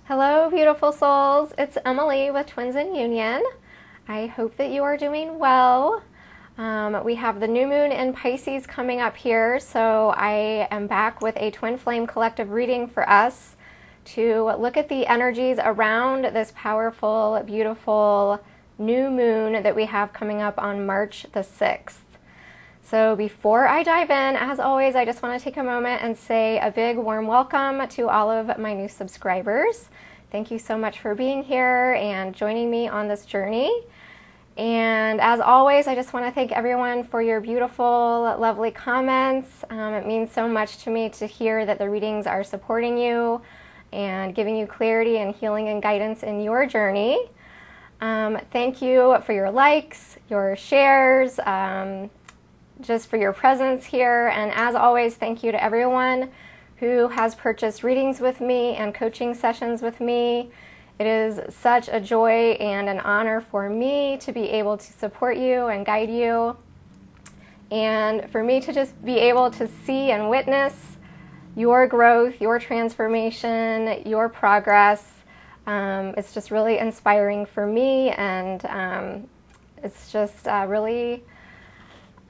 Hello, beautiful souls. It's Emily with Twins in Union. I hope that you are doing well. We have the new moon in Pisces coming up here, so I am back with a Twin Flame collective reading for us to look at the energies around this powerful, beautiful new moon that we have coming up on March the 6th. So before I dive in, as always, I just want to take a moment and say a big warm welcome to all of my new subscribers. Thank you so much for being here and joining me on this journey. And as always, I just want to thank everyone for your beautiful, lovely comments. It means so much to me to hear that the readings are supporting you and giving you clarity and healing and guidance in your journey. Thank you for your likes, your shares, just for your presence here. And as always, thank you to everyone who has purchased readings with me and coaching sessions with me. It is such a joy and an honor for me to be able to support you and guide you, and for me to just be able to see and witness your growth, your transformation, your progress. It's just really inspiring for me, and it's just really,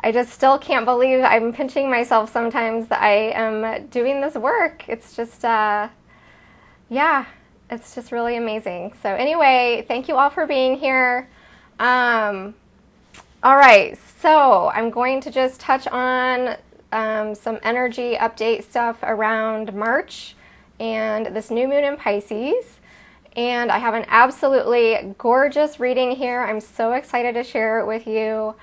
I just still can't believe I'm pinching myself sometimes that I am doing this work. It's just, yeah, it's just really amazing. So anyway, thank you all for being here. All right, so I'm going to just touch on some energy update stuff around March and this new moon in Pisces. And I have an absolutely gorgeous reading here. I'm so excited to share it with you.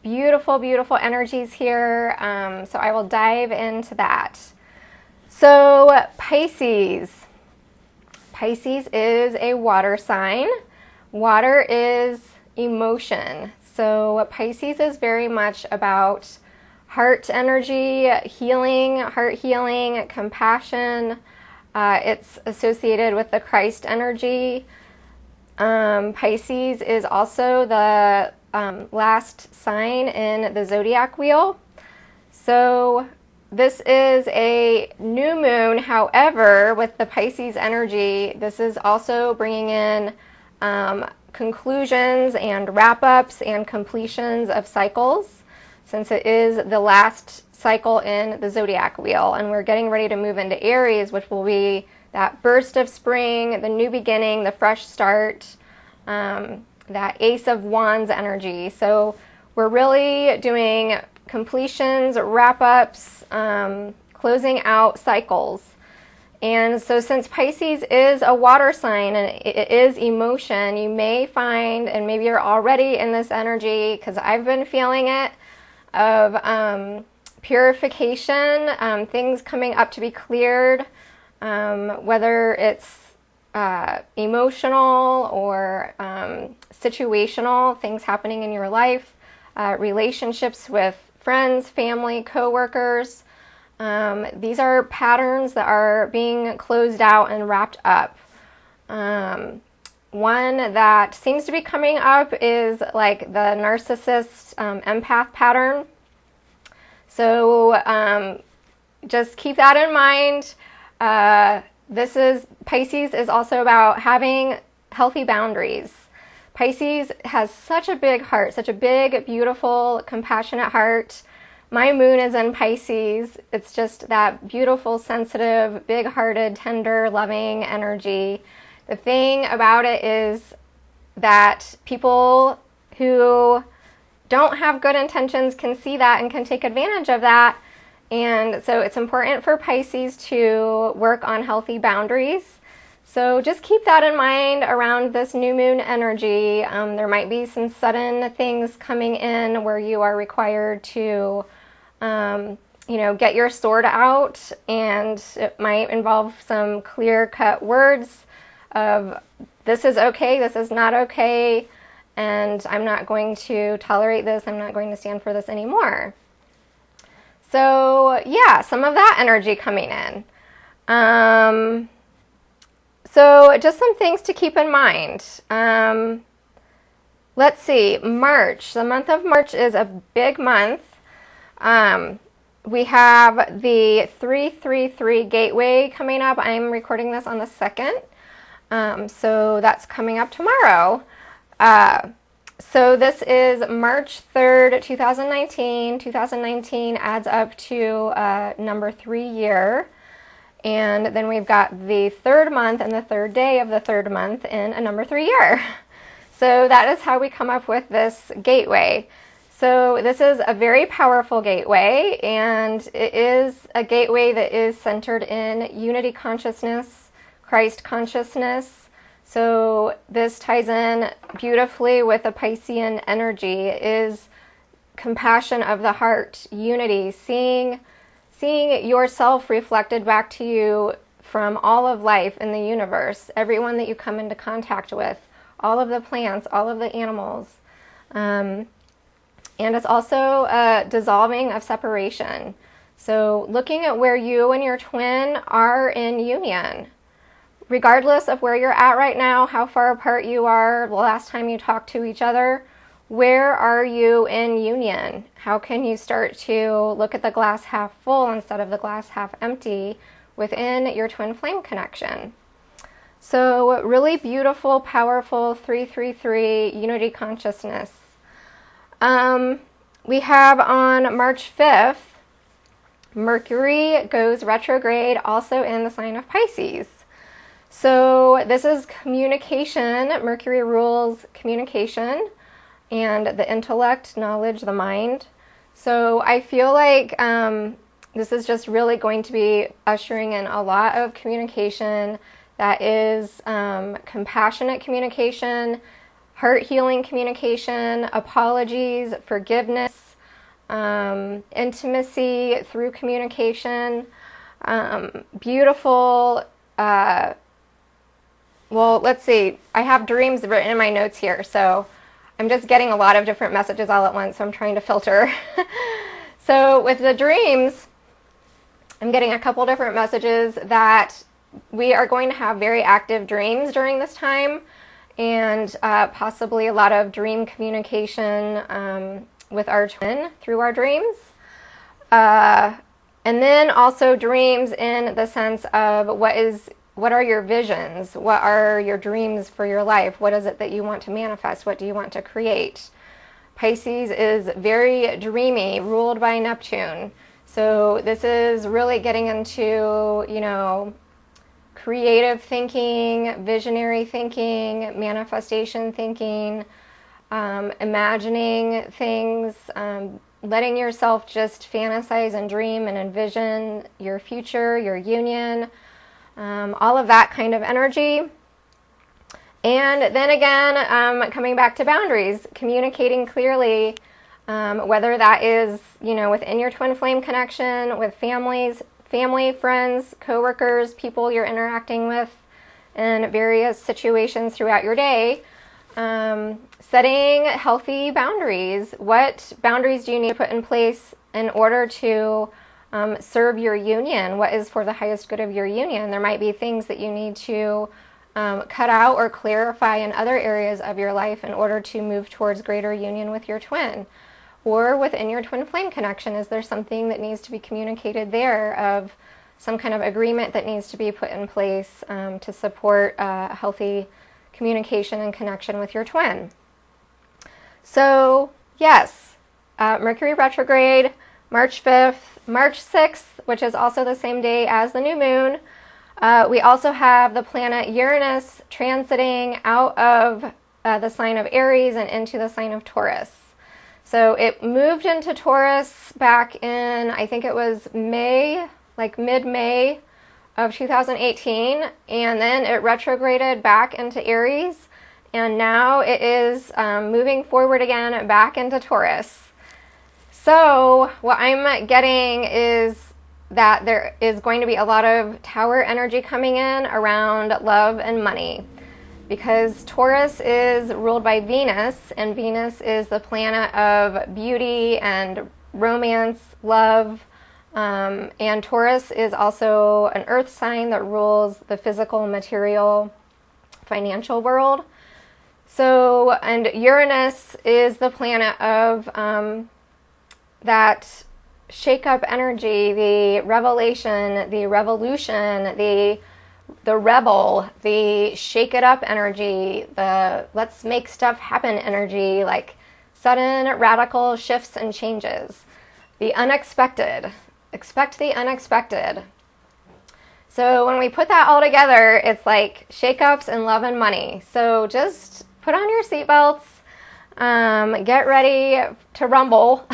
Beautiful, beautiful energies here. So I will dive into that. So Pisces. Pisces is a water sign. Water is emotion. So Pisces is very much about heart energy, healing, heart healing, compassion. It's associated with the Christ energy. Pisces is also the last sign in the zodiac wheel. So this is a new moon. However, with the Pisces energy, this is also bringing in conclusions and wrap-ups and completions of cycles, since it is the last cycle in the zodiac wheel, and we're getting ready to move into Aries, which will be that burst of spring, the new beginning, the fresh start, that Ace of Wands energy. So we're really doing completions, wrap-ups, closing out cycles. And so since Pisces is a water sign and it is emotion, you may find, and maybe you're already in this energy, because I've been feeling it, of purification, things coming up to be cleared, whether it's emotional or situational, things happening in your life, relationships with friends, family, co-workers. These are patterns that are being closed out and wrapped up. One that seems to be coming up is like the narcissist empath pattern. So just keep that in mind. Pisces is also about having healthy boundaries. Pisces has such a big heart, such a big, beautiful, compassionate heart. My moon is in Pisces. It's just that beautiful, sensitive, big-hearted, tender, loving energy. The thing about it is that people who don't have good intentions can see that and can take advantage of that. And so it's important for Pisces to work on healthy boundaries. So just keep that in mind around this new moon energy. There might be some sudden things coming in where you are required to, get your sword out, and it might involve some clear-cut words of this is okay, this is not okay, and I'm not going to tolerate this, I'm not going to stand for this anymore. So yeah, some of that energy coming in. So just some things to keep in mind. Let's see, March. The month of March is a big month. We have the 333 gateway coming up. I'm recording this on the 2nd. So that's coming up tomorrow. So this is March 3rd, 2019. 2019 adds up to number 3 year. And then we've got the third month and the third day of the third month in a number 3 year. So that is how we come up with this gateway. So this is a very powerful gateway, and it is a gateway that is centered in unity consciousness, Christ consciousness. So this ties in beautifully with the Piscean energy. It is compassion of the heart, unity, seeing yourself reflected back to you from all of life in the universe, everyone that you come into contact with, all of the plants, all of the animals. And it's also a dissolving of separation. So looking at where you and your twin are in union, regardless of where you're at right now, how far apart you are, the last time you talked to each other, where are you in union? How can you start to look at the glass half full instead of the glass half empty within your twin flame connection? So really beautiful, powerful 333 unity consciousness. We have on March 5th, Mercury goes retrograde also in the sign of Pisces. So this is communication. Mercury rules communication and the intellect, knowledge, the mind. So I feel like this is just really going to be ushering in a lot of communication that is compassionate communication, heart-healing communication, apologies, forgiveness, intimacy through communication, beautiful, well, let's see, I have dreams written in my notes here, so I'm just getting a lot of different messages all at once, so I'm trying to filter. So with the dreams, I'm getting a couple different messages that we are going to have very active dreams during this time, and possibly a lot of dream communication with our twin through our dreams. And then also dreams in the sense of what are your visions? What are your dreams for your life? What is it that you want to manifest? What do you want to create? Pisces is very dreamy, ruled by Neptune. So this is really getting into, creative thinking, visionary thinking, manifestation thinking, imagining things, letting yourself just fantasize and dream and envision your future, your union, all of that kind of energy. And then again, coming back to boundaries, communicating clearly, whether that is, within your twin flame connection, with family, friends, coworkers, people you're interacting with in various situations throughout your day, setting healthy boundaries. What boundaries do you need to put in place in order to serve your union? What is for the highest good of your union? There might be things that you need to cut out or clarify in other areas of your life in order to move towards greater union with your twin. Or within your twin flame connection, is there something that needs to be communicated there, of some kind of agreement that needs to be put in place to support healthy communication and connection with your twin? So yes, Mercury retrograde, March 5th, March 6th, which is also the same day as the new moon. We also have the planet Uranus transiting out of the sign of Aries and into the sign of Taurus. So it moved into Taurus back in, I think it was May, like mid-May of 2018, and then it retrograded back into Aries, and now it is moving forward again back into Taurus. So what I'm getting is that there is going to be a lot of tower energy coming in around love and money, because Taurus is ruled by Venus, and Venus is the planet of beauty and romance, love, and Taurus is also an earth sign that rules the physical, material, financial world. So, and Uranus is the planet of that shake-up energy, the revelation, the revolution, the the rebel, the shake it up energy, the let's make stuff happen energy, like sudden radical shifts and changes. The unexpected. Expect the unexpected. So when we put that all together, it's like shakeups and love and money. So just put on your seatbelts, get ready to rumble,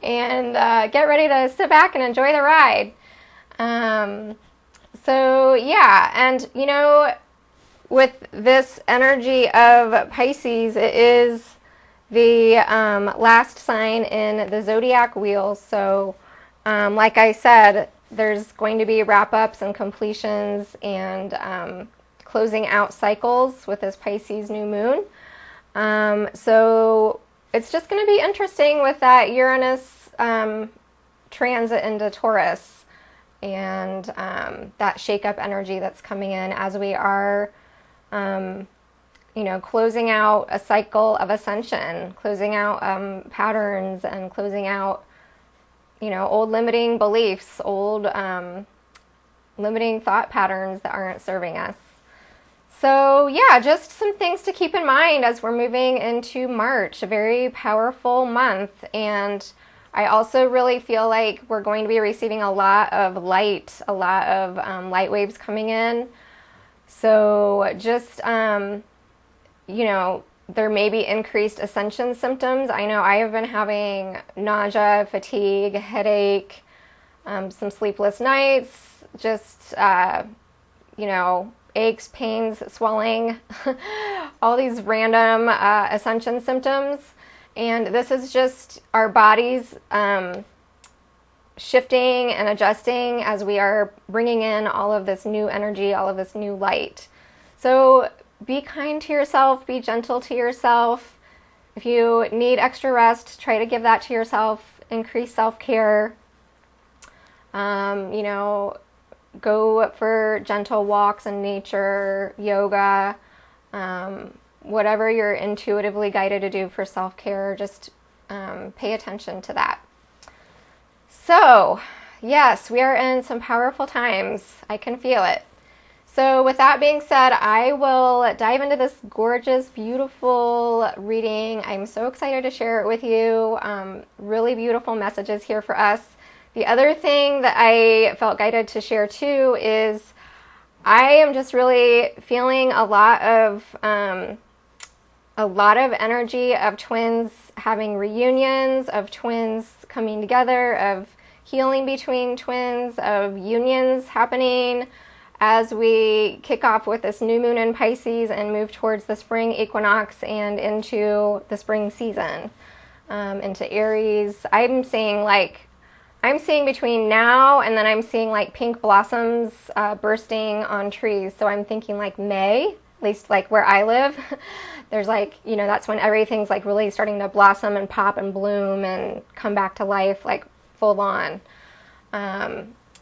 and get ready to sit back and enjoy the ride. So yeah, and you know, with this energy of Pisces, it is the last sign in the zodiac wheel. So like I said, there's going to be wrap-ups and completions and closing out cycles with this Pisces new moon. So it's just going to be interesting with that Uranus transit into Taurus and that shake-up energy that's coming in as we are, you know, closing out a cycle of ascension, closing out patterns and closing out, you know, old limiting beliefs, old limiting thought patterns that aren't serving us. So yeah, just some things to keep in mind as we're moving into March, a very powerful month. And I also really feel like we're going to be receiving a lot of light, a lot of light waves coming in. So just, you know, there may be increased ascension symptoms. I know I have been having nausea, fatigue, headache, some sleepless nights, just, you know, aches, pains, swelling, all these random ascension symptoms. And this is just our bodies shifting and adjusting as we are bringing in all of this new energy, all of this new light. So be kind to yourself, be gentle to yourself. If you need extra rest, try to give that to yourself. Increase self-care. You know, go for gentle walks in nature, yoga, whatever you're intuitively guided to do for self-care. Just pay attention to that. So, yes, we are in some powerful times. I can feel it. So with that being said, I will dive into this gorgeous, beautiful reading. I'm so excited to share it with you. Really beautiful messages here for us. The other thing that I felt guided to share too is I am just really feeling a lot of energy of twins having reunions, of twins coming together, of healing between twins, of unions happening as we kick off with this new moon in Pisces and move towards the spring equinox and into the spring season, into Aries. I'm seeing between now and then I'm seeing like pink blossoms bursting on trees. So I'm thinking like May, at least like where I live. There's like, you know, that's when everything's like really starting to blossom and pop and bloom and come back to life like full on.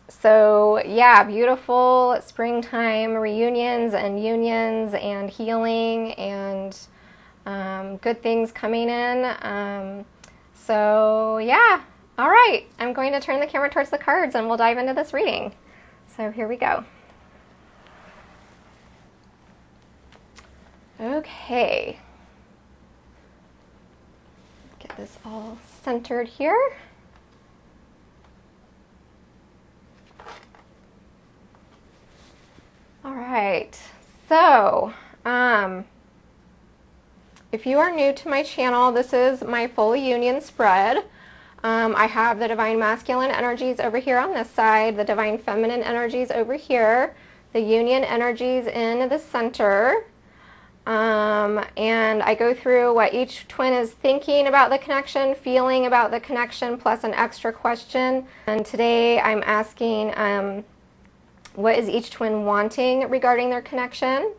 So yeah, beautiful springtime reunions and unions and healing and good things coming in. So yeah, all right, I'm going to turn the camera towards the cards and we'll dive into this reading. So here we go. Okay, get this all centered here. All right, so if you are new to my channel, this is my full union spread. I have the divine masculine energies over here on this side, the divine feminine energies over here, the union energies in the center, and I go through what each twin is thinking about the connection, feeling about the connection, plus an extra question. And today I'm asking what is each twin wanting regarding their connection.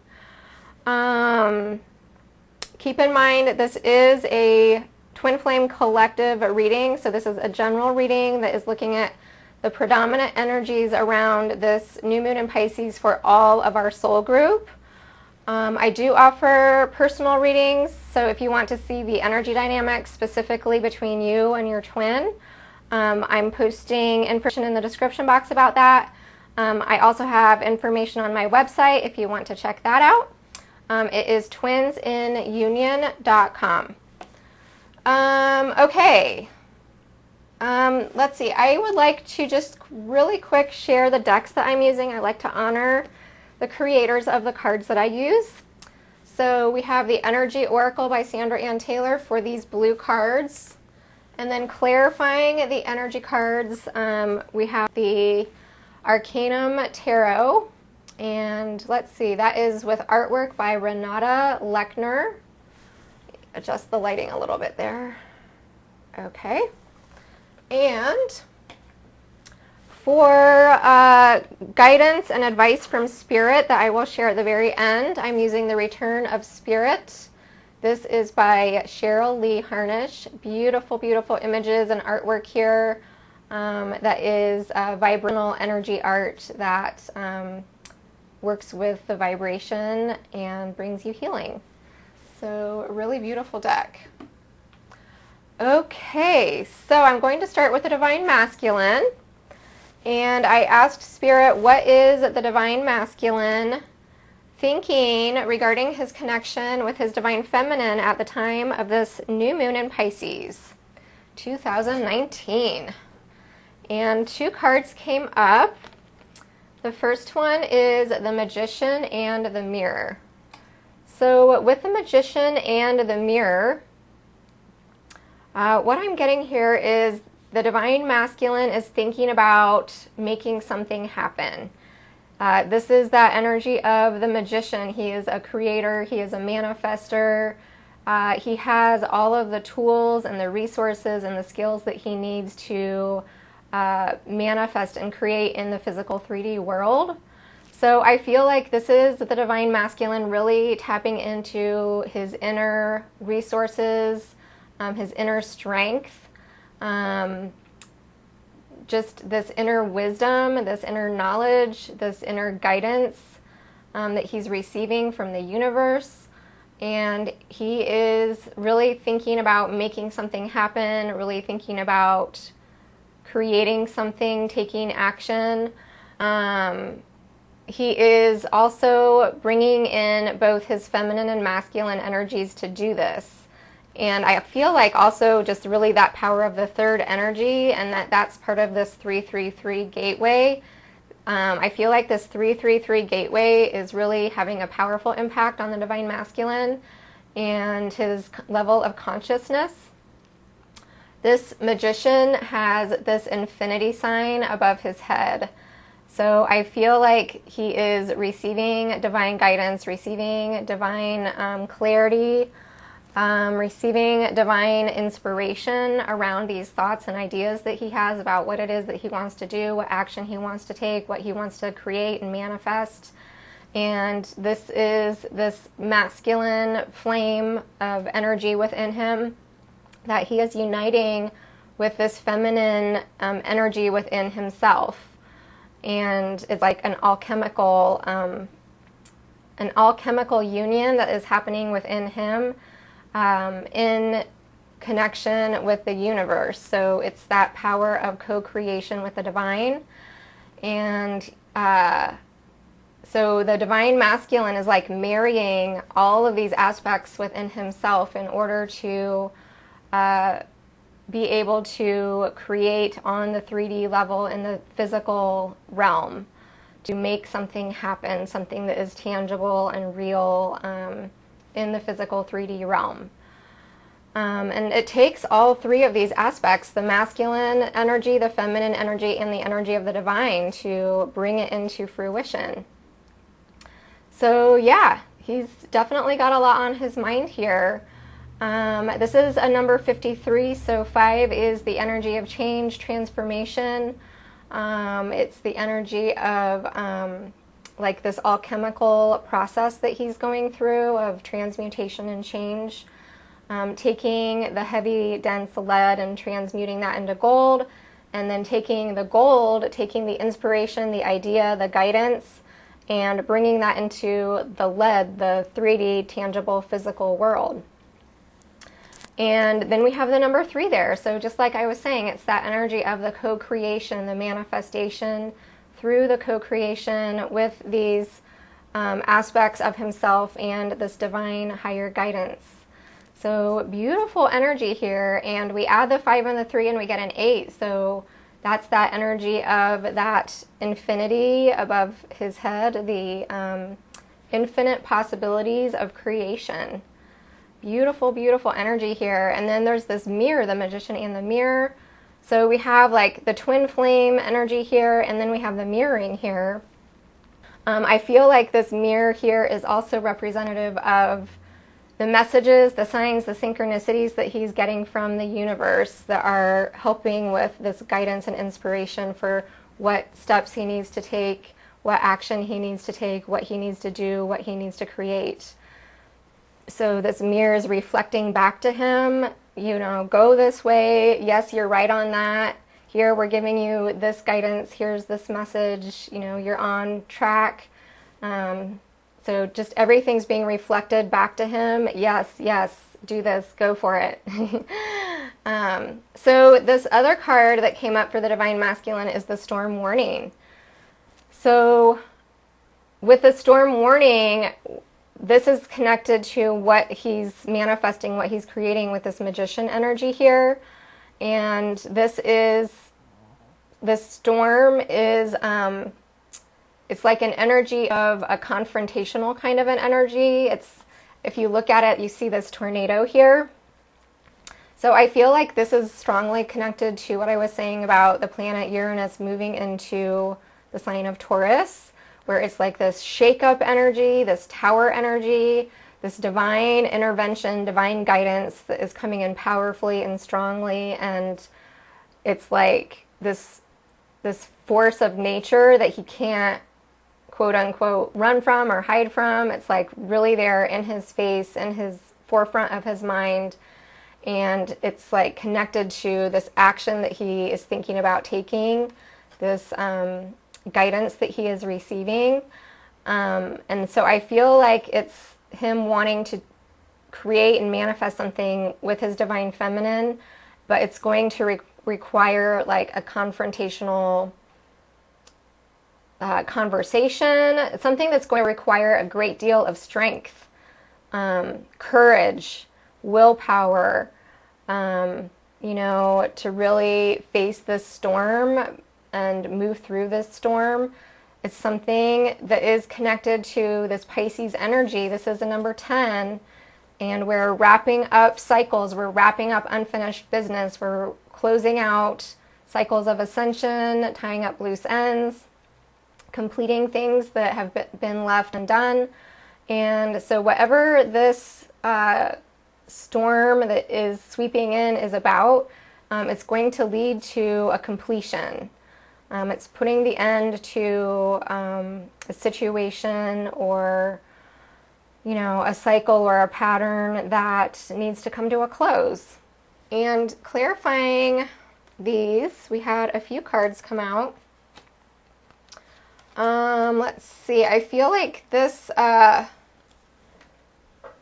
Keep in mind this is a Twin Flame Collective reading, so this is a general reading that is looking at the predominant energies around this new moon in Pisces for all of our soul group. I do offer personal readings, so if you want to see the energy dynamics specifically between you and your twin, I'm posting information in the description box about that. I also have information on my website if you want to check that out. It is twinsinunion.com. Okay. Let's see. I would like to just really quick share the decks that I'm using. I like to honor the creators of the cards that I use. So we have the Energy Oracle by Sandra Ann Taylor for these blue cards. And then clarifying the energy cards, we have the Arcanum Tarot. And let's see, that is with artwork by Renata Lechner. Adjust the lighting a little bit there. Okay. And for guidance and advice from Spirit that I will share at the very end, I'm using the Return of Spirit. This is by Cheryl Lee Harnish. Beautiful, beautiful images and artwork here. That is vibrantal energy art that works with the vibration and brings you healing. So, a really beautiful deck. Okay, so I'm going to start with the Divine Masculine. And I asked Spirit, what is the Divine Masculine thinking regarding his connection with his Divine Feminine at the time of this new moon in Pisces, 2019. And two cards came up. The first one is the Magician and the Mirror. So with the Magician and the Mirror, what I'm getting here is the Divine Masculine is thinking about making something happen. This is that energy of the Magician. He is a creator. He is a manifester. He has all of the tools and the resources and the skills that he needs to manifest and create in the physical 3D world. So I feel like this is the Divine Masculine really tapping into his inner resources, his inner strength, just this inner wisdom, this inner knowledge, this inner guidance that he's receiving from the universe. And he is really thinking about making something happen, really thinking about creating something, taking action. He is also bringing in both his feminine and masculine energies to do this. And I feel like also just really that power of the third energy, and that's part of this 333 gateway. I feel like this 333 gateway is really having a powerful impact on the Divine Masculine and his level of consciousness. This Magician has this infinity sign above his head. So I feel like he is receiving divine guidance, receiving divine clarity, receiving divine inspiration around these thoughts and ideas that he has about what it is that he wants to do, what action he wants to take, what he wants to create and manifest. And this is this masculine flame of energy within him that he is uniting with this feminine energy within himself. And it's like an alchemical union that is happening within him in connection with the universe. So it's that power of co-creation with the divine. And so the Divine Masculine is like marrying all of these aspects within himself in order to be able to create on the 3D level in the physical realm, to make something happen, something that is tangible and real in the physical 3D realm. And it takes all three of these aspects, the masculine energy, the feminine energy, and the energy of the divine, to bring it into fruition. So yeah, he's definitely got a lot on his mind here. This is a number 53, so 5 is the energy of change, transformation. It's the energy of like this alchemical process that he's going through of transmutation and change. Taking the heavy, dense lead and transmuting that into gold, and then taking the gold, taking the inspiration, the idea, the guidance, and bringing that into the lead, the 3D, tangible, physical world. And then we have the number 3 there. So just like I was saying, it's that energy of the co-creation, the manifestation through the co-creation with these aspects of himself and this divine higher guidance. So beautiful energy here, and we add the 5 and the 3 and we get an 8. So that's that energy of that infinity above his head, the infinite possibilities of creation. Beautiful, beautiful energy here. And then there's this mirror, the magician and the mirror. So we have like the twin flame energy here, and then we have the mirroring here. I feel like this mirror here is also representative of the messages, the signs, the synchronicities that he's getting from the universe that are helping with this guidance and inspiration for what steps he needs to take, what action he needs to take, what he needs to do, what he needs to create. So this mirror is reflecting back to him, you know, go this way. Yes, you're right on that. Here, we're giving you this guidance. Here's this message. You know, you're on track. So just everything's being reflected back to him. Yes, yes, do this. Go for it. So this other card that came up for the Divine Masculine is the Storm Warning. So with the Storm Warning, this is connected to what he's manifesting, what he's creating with this magician energy here. And this storm is, it's like an energy of a confrontational kind of an energy. It's, if you look at it, you see this tornado here. So I feel like this is strongly connected to what I was saying about the planet Uranus moving into the sign of Taurus, where it's like this shake-up energy, this tower energy, this divine intervention, divine guidance that is coming in powerfully and strongly, and it's like this force of nature that he can't, quote unquote, run from or hide from. It's like really there in his face, in his forefront of his mind, and it's like connected to this action that he is thinking about taking, this guidance that he is receiving. And so I feel like it's him wanting to create and manifest something with his divine feminine, but it's going to require like a confrontational conversation, something that's going to require a great deal of strength, courage, willpower, you know, to really face this storm and move through this storm. It's something that is connected to this Pisces energy. This is a number 10, and we're wrapping up cycles. We're wrapping up unfinished business. We're closing out cycles of ascension, tying up loose ends, completing things that have been left undone. And so whatever this storm that is sweeping in is about, it's going to lead to a completion. It's putting the end to a situation or, you know, a cycle or a pattern that needs to come to a close. And clarifying these, we had a few cards come out. Let's see, I feel like this,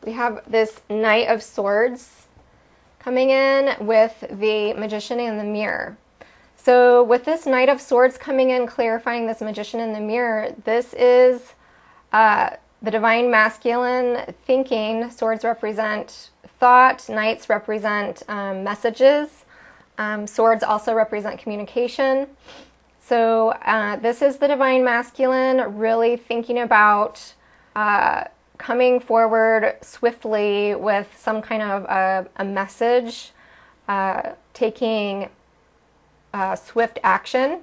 we have this Knight of Swords coming in with the Magician and the Mirror. So with this Knight of Swords coming in, clarifying this Magician in the Mirror, this is the Divine Masculine thinking. Swords represent thought, Knights represent messages. Swords also represent communication. So this is the Divine Masculine really thinking about coming forward swiftly with some kind of a message, taking swift action,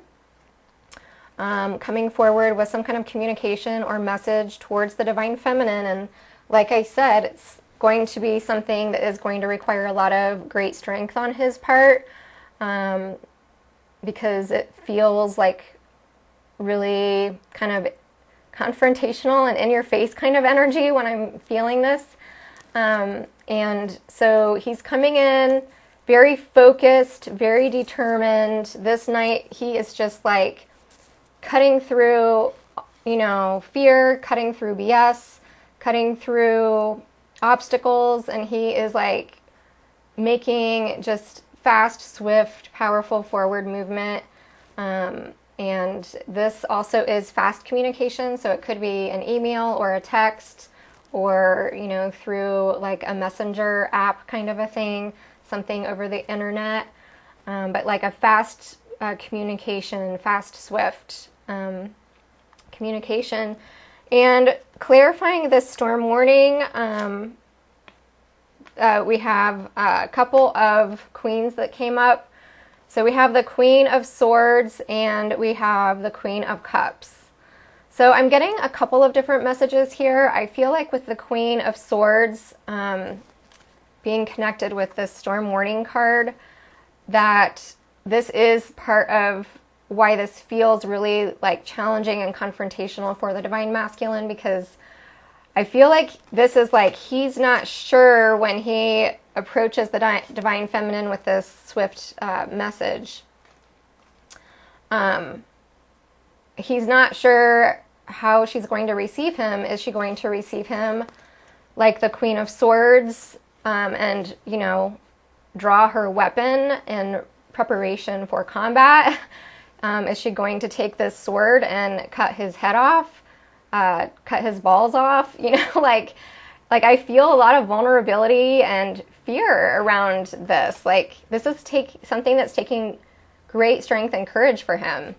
coming forward with some kind of communication or message towards the Divine Feminine. And like I said, it's going to be something that is going to require a lot of great strength on his part, because it feels like really kind of confrontational and in-your-face kind of energy when I'm feeling this. And so he's coming in very focused, very determined. This night he is just like cutting through, you know, fear, cutting through BS, cutting through obstacles, and he is like making just fast, swift, powerful forward movement. And this also is fast communication, so it could be an email or a text or, you know, through like a messenger app kind of a thing, something over the internet, but like a fast communication, fast, swift communication. And clarifying this storm warning, we have a couple of queens that came up. So we have the Queen of Swords and we have the Queen of Cups. So I'm getting a couple of different messages here. I feel like with the Queen of Swords being connected with this storm warning card, that this is part of why this feels really like challenging and confrontational for the Divine Masculine, because I feel like this is like he's not sure when he approaches the Divine Feminine with this swift message. He's not sure how she's going to receive him. Is she going to receive him like the Queen of Swords and, you know, draw her weapon in preparation for combat? Is she going to take this sword and cut his head off? Cut his balls off? You know, like I feel a lot of vulnerability and fear around this. Like this is something that's taking great strength and courage for him.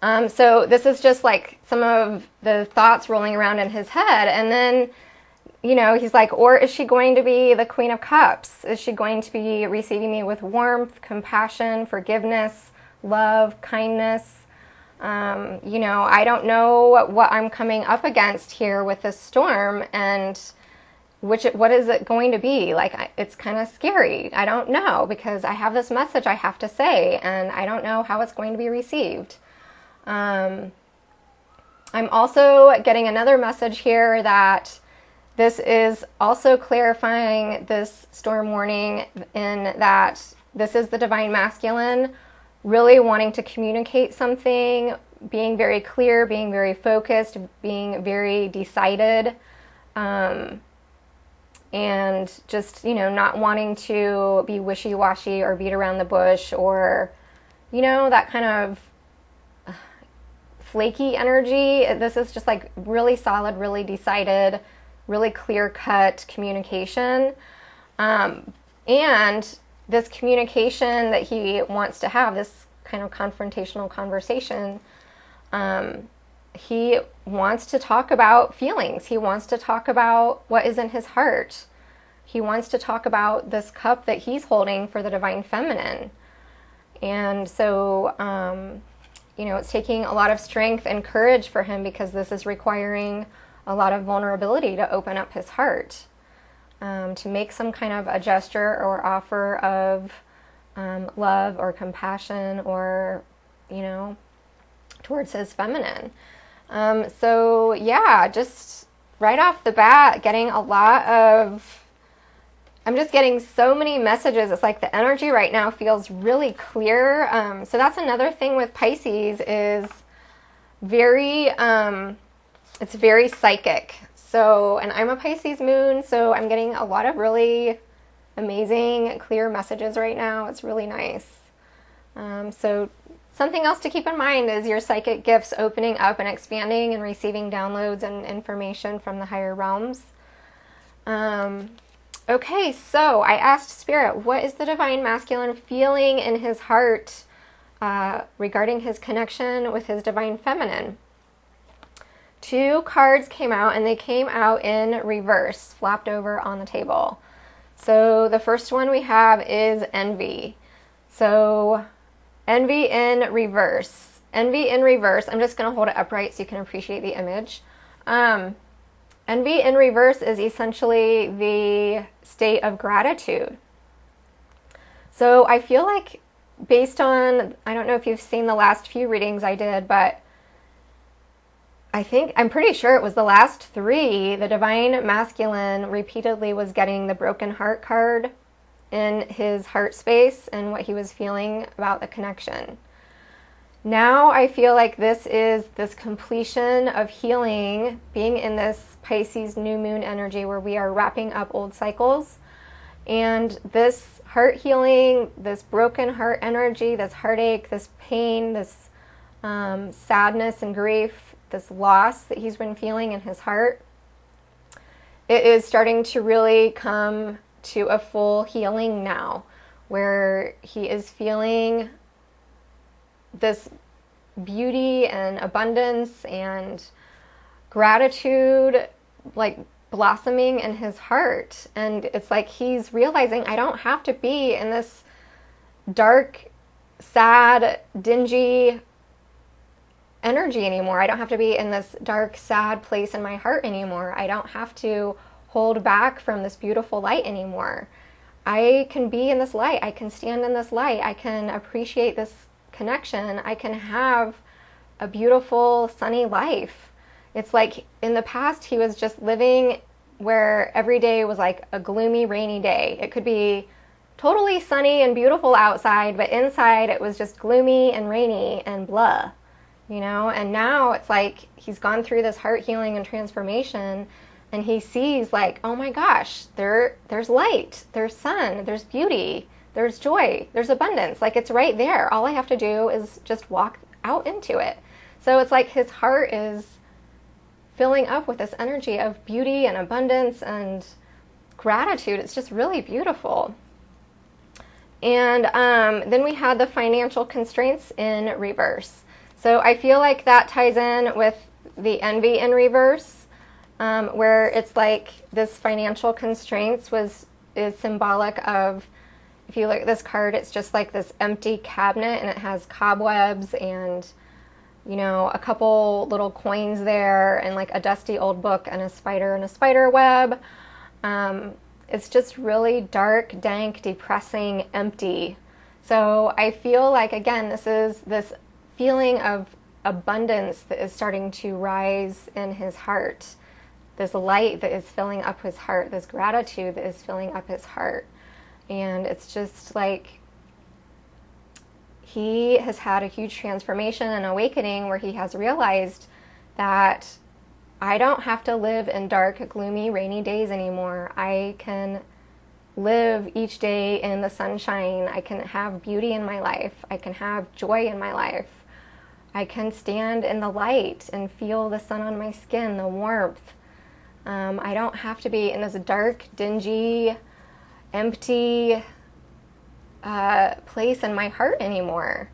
So this is just like some of the thoughts rolling around in his head. And then, you know, he's like, or is she going to be the Queen of Cups? Is she going to be receiving me with warmth, compassion, forgiveness, love, kindness? You know, I don't know what I'm coming up against here with this storm, and what is it going to be? Like, it's kind of scary. I don't know, because I have this message I have to say, and I don't know how it's going to be received. I'm also getting another message here that this is also clarifying this storm warning in that this is the Divine Masculine really wanting to communicate something, being very clear, being very focused, being very decided, and just, you know, not wanting to be wishy-washy or beat around the bush or, you know, that kind of flaky energy. This is just like really solid, really decided, really clear-cut communication. And this communication that he wants to have, this kind of confrontational conversation, he wants to talk about feelings. He wants to talk about what is in his heart. He wants to talk about this cup that he's holding for the Divine Feminine. And so, you know, it's taking a lot of strength and courage for him, because this is requiring a lot of vulnerability to open up his heart. To make some kind of a gesture or offer of love or compassion or, you know, towards his feminine. So yeah, just right off the bat, getting a lot of, I'm just getting so many messages. It's like the energy right now feels really clear. So that's another thing with Pisces is it's very psychic. So, and I'm a Pisces moon, so I'm getting a lot of really amazing, clear messages right now. It's really nice. So something else to keep in mind is your psychic gifts opening up and expanding and receiving downloads and information from the higher realms. Okay, so I asked Spirit, what is the Divine Masculine feeling in his heart regarding his connection with his Divine Feminine? 2 cards came out, and they came out in reverse, flopped over on the table. So the first one we have is envy. So envy in reverse. Envy in reverse, I'm just going to hold it upright so you can appreciate the image. Envy in reverse is essentially the state of gratitude. So I feel like based on, I don't know if you've seen the last few readings I did, but I'm pretty sure it was the last 3, the Divine Masculine repeatedly was getting the broken heart card in his heart space and what he was feeling about the connection. Now I feel like this is this completion of healing, being in this Pisces new moon energy where we are wrapping up old cycles. And this heart healing, this broken heart energy, this heartache, this pain, this sadness and grief, this loss that he's been feeling in his heart, it is starting to really come to a full healing now, where he is feeling this beauty and abundance and gratitude like blossoming in his heart. And it's like he's realizing, I don't have to be in this dark, sad, dingy energy anymore. I don't have to be in this dark, sad place in my heart anymore. I don't have to hold back from this beautiful light anymore. I can be in this light. I can stand in this light. I can appreciate this connection. I can have a beautiful, sunny life. It's like in the past, he was just living where every day was like a gloomy, rainy day. It could be totally sunny and beautiful outside, but inside it was just gloomy and rainy and blah, you know? And now it's like he's gone through this heart healing and transformation, and he sees like, oh my gosh, there's light, there's sun, there's beauty, there's joy, there's abundance. Like it's right there. All I have to do is just walk out into it. So it's like his heart is filling up with this energy of beauty and abundance and gratitude. It's just really beautiful. And then we had the financial constraints in reverse. So I feel like that ties in with the envy in reverse, where it's like this financial constraints is symbolic of, if you look at this card, it's just like this empty cabinet, and it has cobwebs and, you know, a couple little coins there, and like a dusty old book and a spider web. It's just really dark, dank, depressing, empty. So I feel like, again, this is this feeling of abundance that is starting to rise in his heart. This light that is filling up his heart, this gratitude that is filling up his heart. And it's just like he has had a huge transformation and awakening where he has realized that I don't have to live in dark, gloomy, rainy days anymore. I can live each day in the sunshine. I can have beauty in my life. I can have joy in my life. I can stand in the light and feel the sun on my skin, the warmth. I don't have to be in this dark, dingy, empty place in my heart anymore,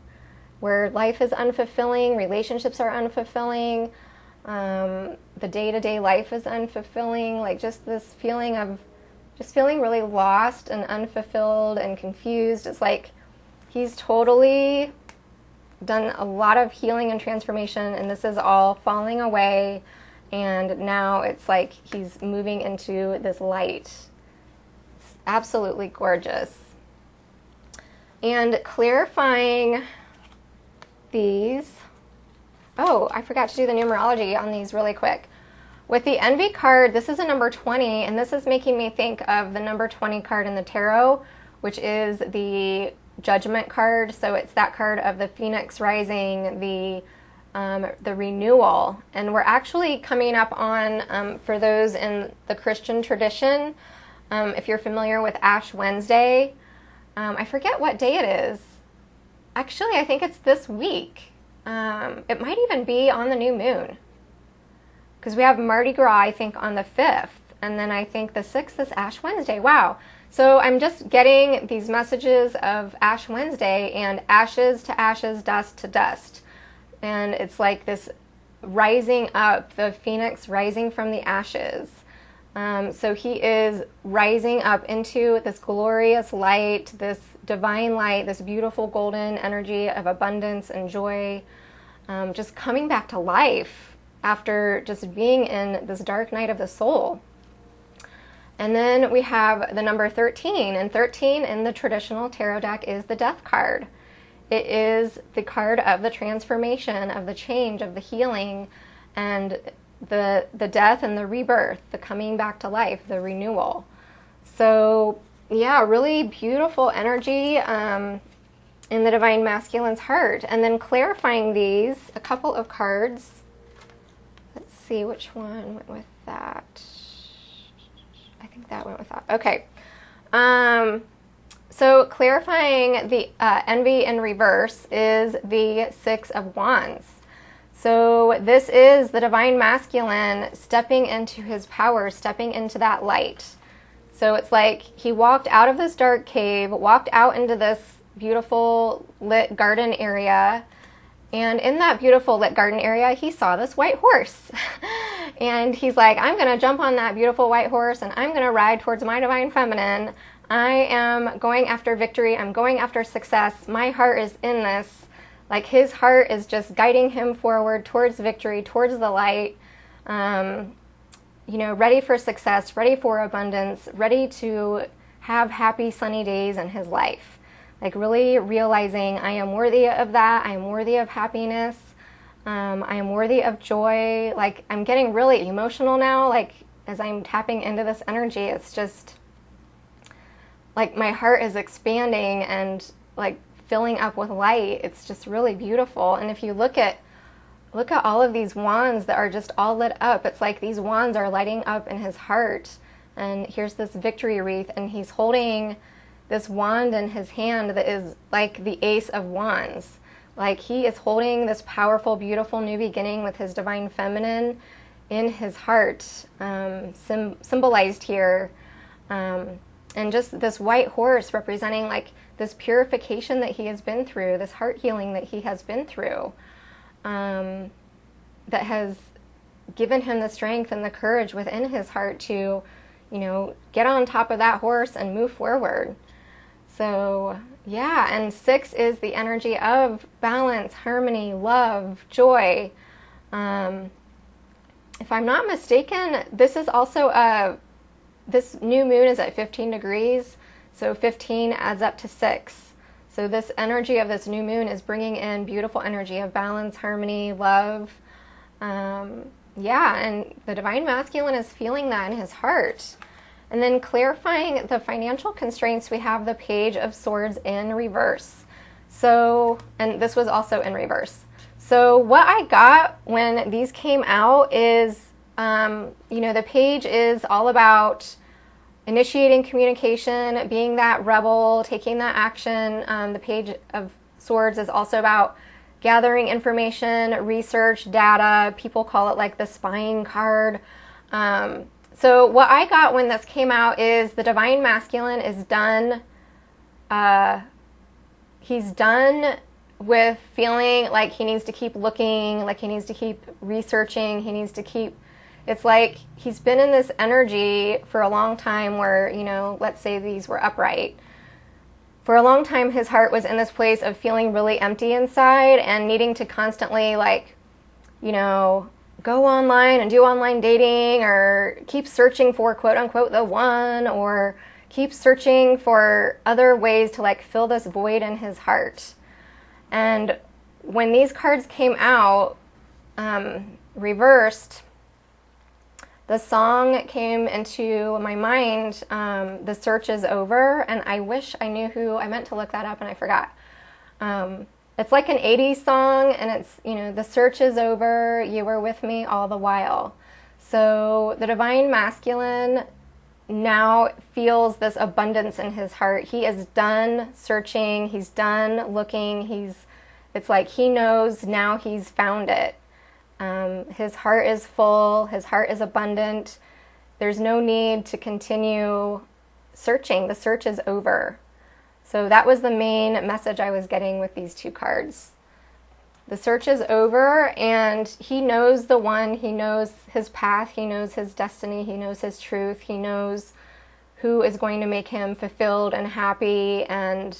where life is unfulfilling, relationships are unfulfilling, the day-to-day life is unfulfilling, like just this feeling of just feeling really lost and unfulfilled and confused. It's like he's totally done a lot of healing and transformation, and this is all falling away, and now it's like he's moving into this light. It's absolutely gorgeous. And clarifying these, oh, I forgot to do the numerology on these really quick. With the Envy card, this is a number 20, and this is making me think of the number 20 card in the tarot, which is the Judgment card. So it's that card of the Phoenix rising, the renewal. And we're actually coming up on, for those in the Christian tradition, if you're familiar with Ash Wednesday, I forget what day it is. Actually, I think it's this week. It might even be on the new moon, because we have Mardi Gras, I think, on the 5th, and then I think the 6th is Ash Wednesday. Wow. So I'm just getting these messages of Ash Wednesday and ashes to ashes, dust to dust. And it's like this rising up, the phoenix rising from the ashes. So he is rising up into this glorious light, this divine light, this beautiful golden energy of abundance and joy, just coming back to life after just being in this dark night of the soul. And then we have the number 13, and 13 in the traditional tarot deck is the Death card. It is the card of the transformation, of the change, of the healing, and the death and the rebirth, the coming back to life, the renewal. So yeah, really beautiful energy in the Divine Masculine's heart. And then clarifying these, a couple of cards. Let's see which one went with that. I think that went with that. Okay. So clarifying the envy in reverse is the Six of Wands. So this is the divine masculine stepping into his power, stepping into that light. So it's like he walked out of this dark cave, walked out into this beautiful lit garden area, and in that beautiful lit garden area, he saw this white horse. And he's like, I'm going to jump on that beautiful white horse and I'm going to ride towards my divine feminine. I am going after victory. I'm going after success. My heart is in this. Like his heart is just guiding him forward towards victory, towards the light, you know, ready for success, ready for abundance, ready to have happy, sunny days in his life. Like really realizing I am worthy of that. I am worthy of happiness. I am worthy of joy. Like I'm getting really emotional now. Like as I'm tapping into this energy, it's just like my heart is expanding and like filling up with light. It's just really beautiful. And if you look at all of these wands that are just all lit up, it's like these wands are lighting up in his heart. And here's this victory wreath, and he's holding this wand in his hand that is like the Ace of Wands. Like he is holding this powerful, beautiful new beginning with his divine feminine in his heart, symbolized here. And just this white horse representing like this purification that he has been through, this heart healing that he has been through, that has given him the strength and the courage within his heart to, you know, get on top of that horse and move forward. So yeah, and 6 is the energy of balance, harmony, love, joy. If I'm not mistaken, this is also this new moon is at 15 degrees. So 15 adds up to 6. So this energy of this new moon is bringing in beautiful energy of balance, harmony, love. Yeah, and the divine masculine is feeling that in his heart. And then clarifying the financial constraints, we have the Page of Swords in reverse. So, and this was also in reverse. So what I got when these came out is, you know, the page is all about initiating communication, being that rebel, taking that action. The Page of Swords is also about gathering information, research, data. People call it like the spying card. So what I got when this came out is the divine masculine is done. He's done with feeling like he needs to keep looking, like he needs to keep researching, he needs to keep... It's like he's been in this energy for a long time where, you know, let's say these were upright. For a long time, his heart was in this place of feeling really empty inside and needing to constantly, like, you know, go online and do online dating or keep searching for quote unquote the one, or keep searching for other ways to like fill this void in his heart. And when these cards came out, reversed, the song came into my mind, The Search is Over, and I wish I knew who, I meant to look that up and I forgot. It's like an 80s song, and it's, you know, the search is over, you were with me all the while. So the divine masculine now feels this abundance in his heart. He is done searching, he's done looking, it's like he knows now he's found it. His heart is full, his heart is abundant. There's no need to continue searching. The search is over. So that was the main message I was getting with these two cards. The search is over, and he knows the one, he knows his path, he knows his destiny, he knows his truth, he knows who is going to make him fulfilled and happy, and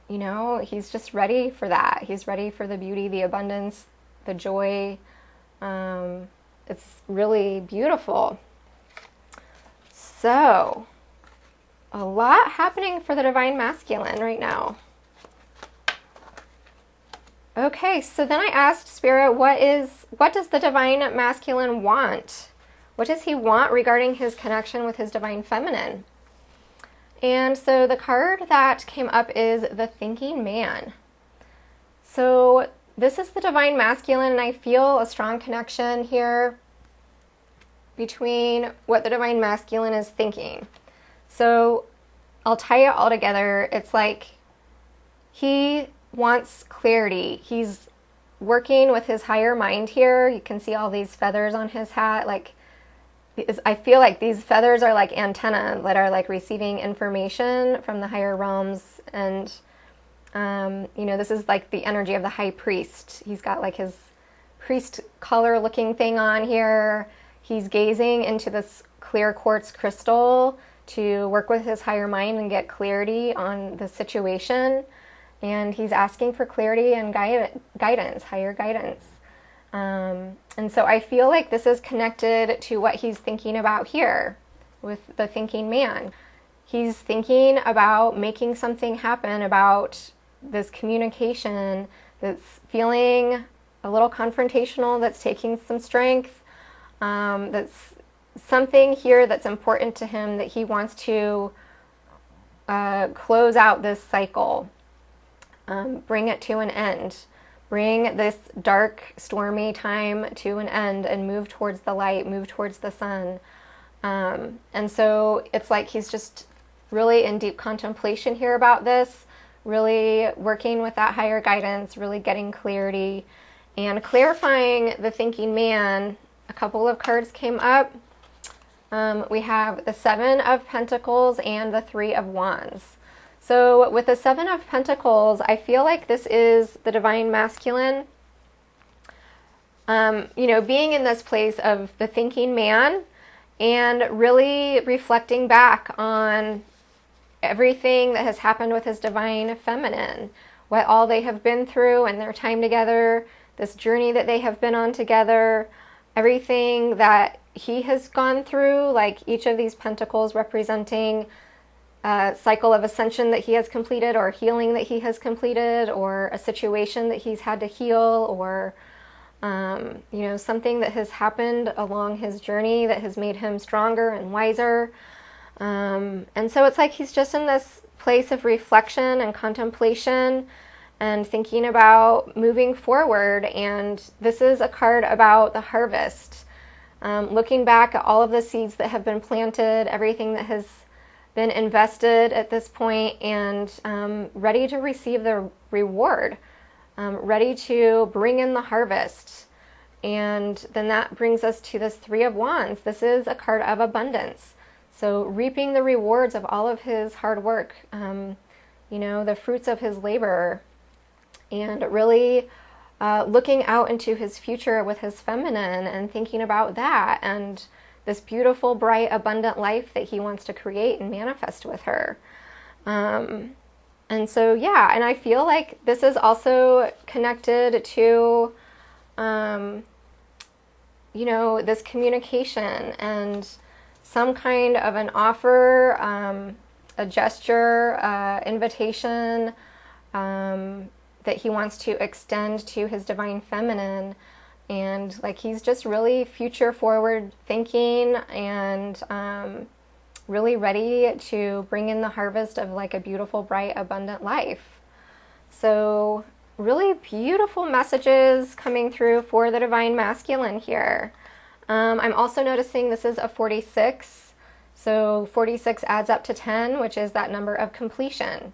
you know, he's just ready for that. He's ready for the beauty, the abundance, the joy. It's really beautiful. So, a lot happening for the divine masculine right now. Okay, so then I asked Spirit, what does the divine masculine want? What does he want regarding his connection with his divine feminine? And so the card that came up is the Thinking Man. So this is the divine masculine, and I feel a strong connection here between what the divine masculine is thinking. So I'll tie it all together. It's like he wants clarity. He's working with his higher mind here. You can see all these feathers on his hat. Like, I feel like these feathers are like antenna that are like receiving information from the higher realms. And, you know, this is like the energy of the high priest. He's got like his priest color looking thing on here. He's gazing into this clear quartz crystal to work with his higher mind and get clarity on the situation. And he's asking for clarity and guidance, higher guidance. And so I feel like this is connected to what he's thinking about here with the thinking man. He's thinking about making something happen, about this communication that's feeling a little confrontational, that's taking some strength, that's something here that's important to him, that he wants to close out this cycle, bring it to an end. Bring this dark, stormy time to an end and move towards the light, move towards the sun. And so it's like he's just really in deep contemplation here about this, really working with that higher guidance, really getting clarity and clarifying the thinking man. A couple of cards came up. We have the Seven of Pentacles and the Three of Wands. So with the Seven of Pentacles, I feel like this is the divine masculine, you know, being in this place of the thinking man and really reflecting back on everything that has happened with his divine feminine, what all they have been through in their time together, this journey that they have been on together, everything that he has gone through, like each of these pentacles representing a cycle of ascension that he has completed, or healing that he has completed, or a situation that he's had to heal, or you know, something that has happened along his journey that has made him stronger and wiser. And so it's like he's just in this place of reflection and contemplation and thinking about moving forward. And this is a card about the harvest, looking back at all of the seeds that have been planted, everything that has been invested at this point, and ready to receive the reward, ready to bring in the harvest. And then that brings us to this Three of Wands. This is a card of abundance. So reaping the rewards of all of his hard work, you know, the fruits of his labor, and really looking out into his future with his feminine and thinking about that and this beautiful, bright, abundant life that he wants to create and manifest with her. And so, yeah, and I feel like this is also connected to, you know, this communication and some kind of an offer, a gesture, invitation that he wants to extend to his divine feminine. And like he's just really future forward thinking and really ready to bring in the harvest of like a beautiful, bright, abundant life. So really beautiful messages coming through for the divine masculine here. I'm also noticing this is a 46. So 46 adds up to 10, which is that number of completion.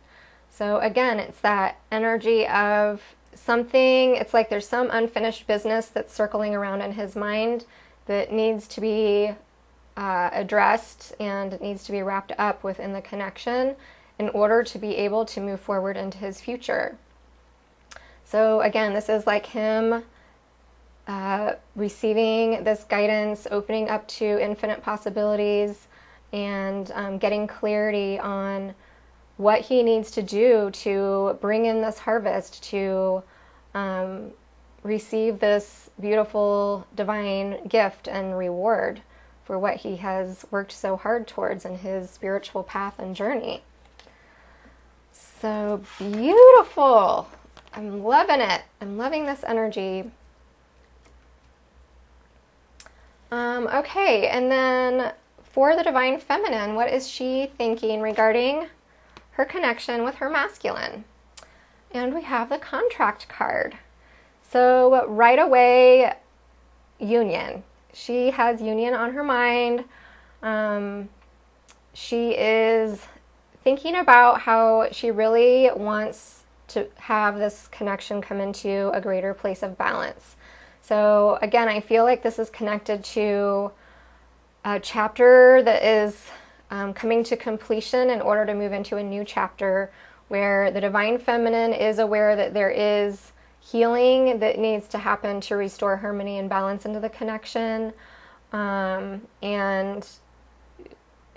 So again, it's that energy of something, it's like there's some unfinished business that's circling around in his mind that needs to be addressed, and it needs to be wrapped up within the connection in order to be able to move forward into his future. So again, this is like him receiving this guidance, opening up to infinite possibilities, and getting clarity on what he needs to do to bring in this harvest, to receive this beautiful divine gift and reward for what he has worked so hard towards in his spiritual path and journey. So beautiful. I'm loving it. I'm loving this energy. Okay, and then for the divine feminine, what is she thinking regarding her connection with her masculine? And we have the contract card. So right away, union. She has union on her mind. She is thinking about how she really wants to have this connection come into a greater place of balance. So again, I feel like this is connected to a chapter that is coming to completion in order to move into a new chapter where the Divine Feminine is aware that there is healing that needs to happen to restore harmony and balance into the connection. And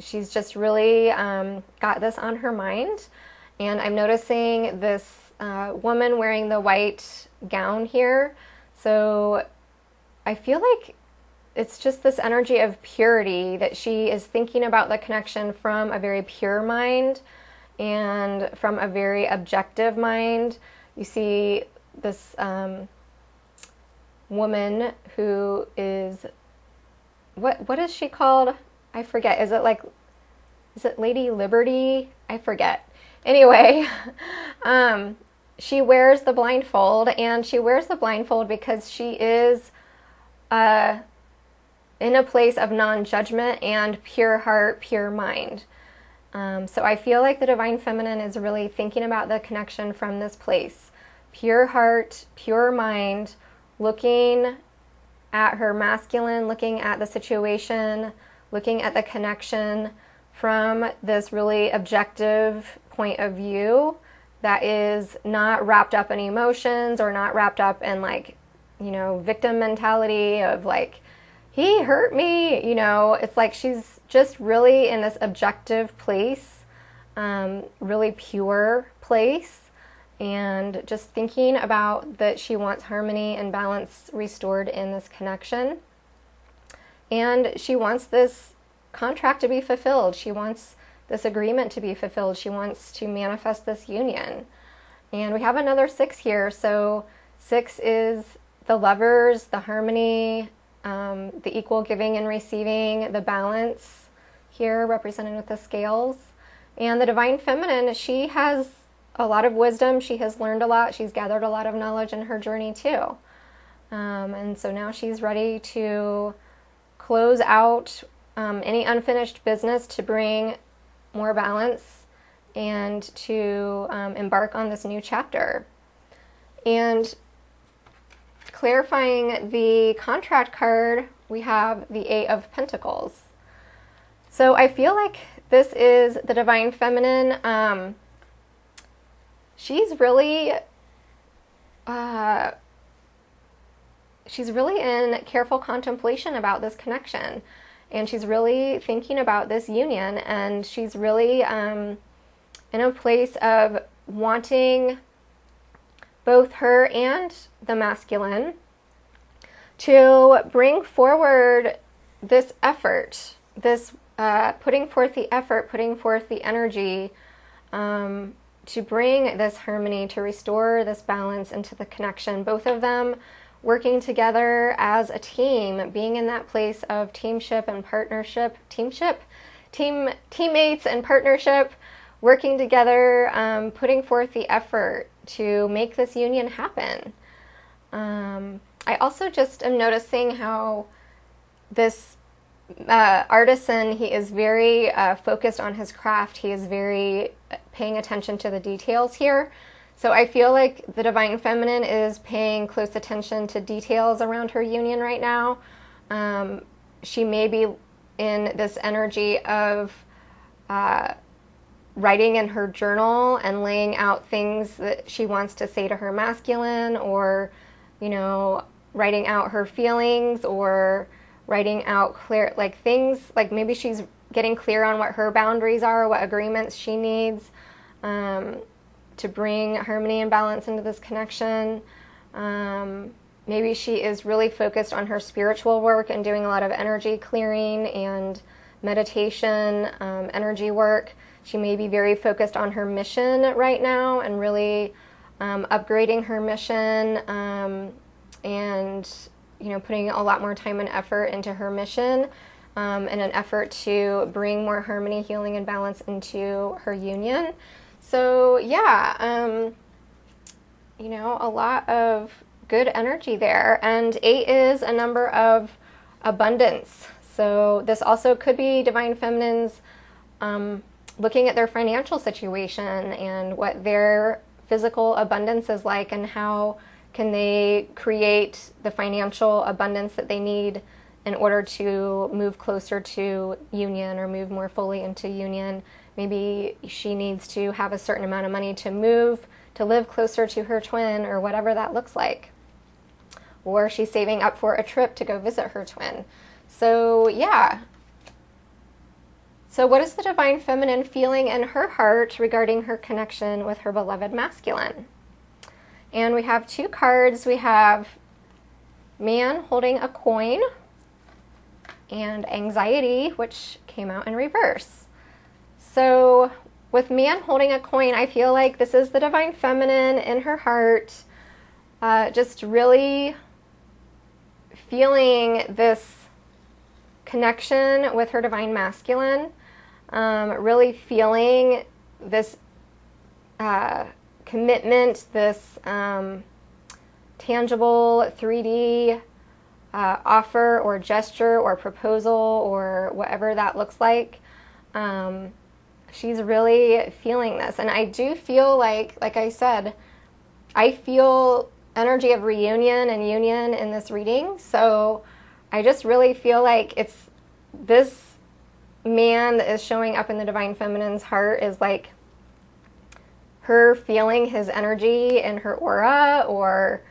she's just really got this on her mind. And I'm noticing this woman wearing the white gown here. So I feel like it's just this energy of purity, that she is thinking about the connection from a very pure mind and from a very objective mind. You see this woman who is, what is she called? I forget. Is it Lady Liberty? I forget. Anyway, she wears the blindfold, and she wears the blindfold because she is in a place of non-judgment and pure heart, pure mind. So I feel like the Divine Feminine is really thinking about the connection from this place. Pure heart, pure mind, looking at her masculine, looking at the situation, looking at the connection from this really objective point of view that is not wrapped up in emotions or not wrapped up in victim mentality of he hurt me, it's like she's just really in this objective place, really pure place, and just thinking about that she wants harmony and balance restored in this connection. And she wants this contract to be fulfilled. She wants this agreement to be fulfilled. She wants to manifest this union. And we have another 6 here. So 6 is the lovers, the harmony, the equal giving and receiving, the balance here represented with the scales. And the Divine Feminine, she has a lot of wisdom. She has learned a lot. She's gathered a lot of knowledge in her journey too. And so now she's ready to close out any unfinished business to bring more balance and to embark on this new chapter. And clarifying the contract card, we have the 8 of Pentacles. So I feel like this is the Divine Feminine. She's really in careful contemplation about this connection, and she's really thinking about this union, and she's really in a place of wanting both her and the masculine to bring forward this effort, this putting forth the effort, putting forth the energy to bring this harmony, to restore this balance into the connection. Both of them working together as a team, being in that place of teamship and partnership, teammates and partnership, working together, putting forth the effort to make this union happen. I also just am noticing how this artisan, he is very focused on his craft. He is very paying attention to the details here. So I feel like the Divine Feminine is paying close attention to details around her union right now. She may be in this energy of writing in her journal and laying out things that she wants to say to her masculine, or, writing out her feelings, or writing out clear, things, maybe she's getting clear on what her boundaries are, what agreements she needs to bring harmony and balance into this connection. Maybe she is really focused on her spiritual work and doing a lot of energy clearing and meditation, energy work. She may be very focused on her mission right now and really upgrading her mission and putting a lot more time and effort into her mission in an effort to bring more harmony, healing, and balance into her union. So yeah, a lot of good energy there. And 8 is a number of abundance. So this also could be Divine Feminine's looking at their financial situation and what their physical abundance is like, and how can they create the financial abundance that they need in order to move closer to union or move more fully into union. Maybe she needs to have a certain amount of money to move, to live closer to her twin, or whatever that looks like. Or she's saving up for a trip to go visit her twin. So yeah. So what is the divine feminine feeling in her heart regarding her connection with her beloved masculine? And we have two cards. We have man holding a coin and anxiety, which came out in reverse. So with man holding a coin, I feel like this is the divine feminine in her heart, just really feeling this connection with her divine masculine, really feeling this commitment, this tangible 3D offer or gesture or proposal or whatever that looks like. She's really feeling this. And I do feel like I said, I feel energy of reunion and union in this reading. So I just really feel like it's this man that is showing up in the divine feminine's heart is like her feeling his energy in her aura, or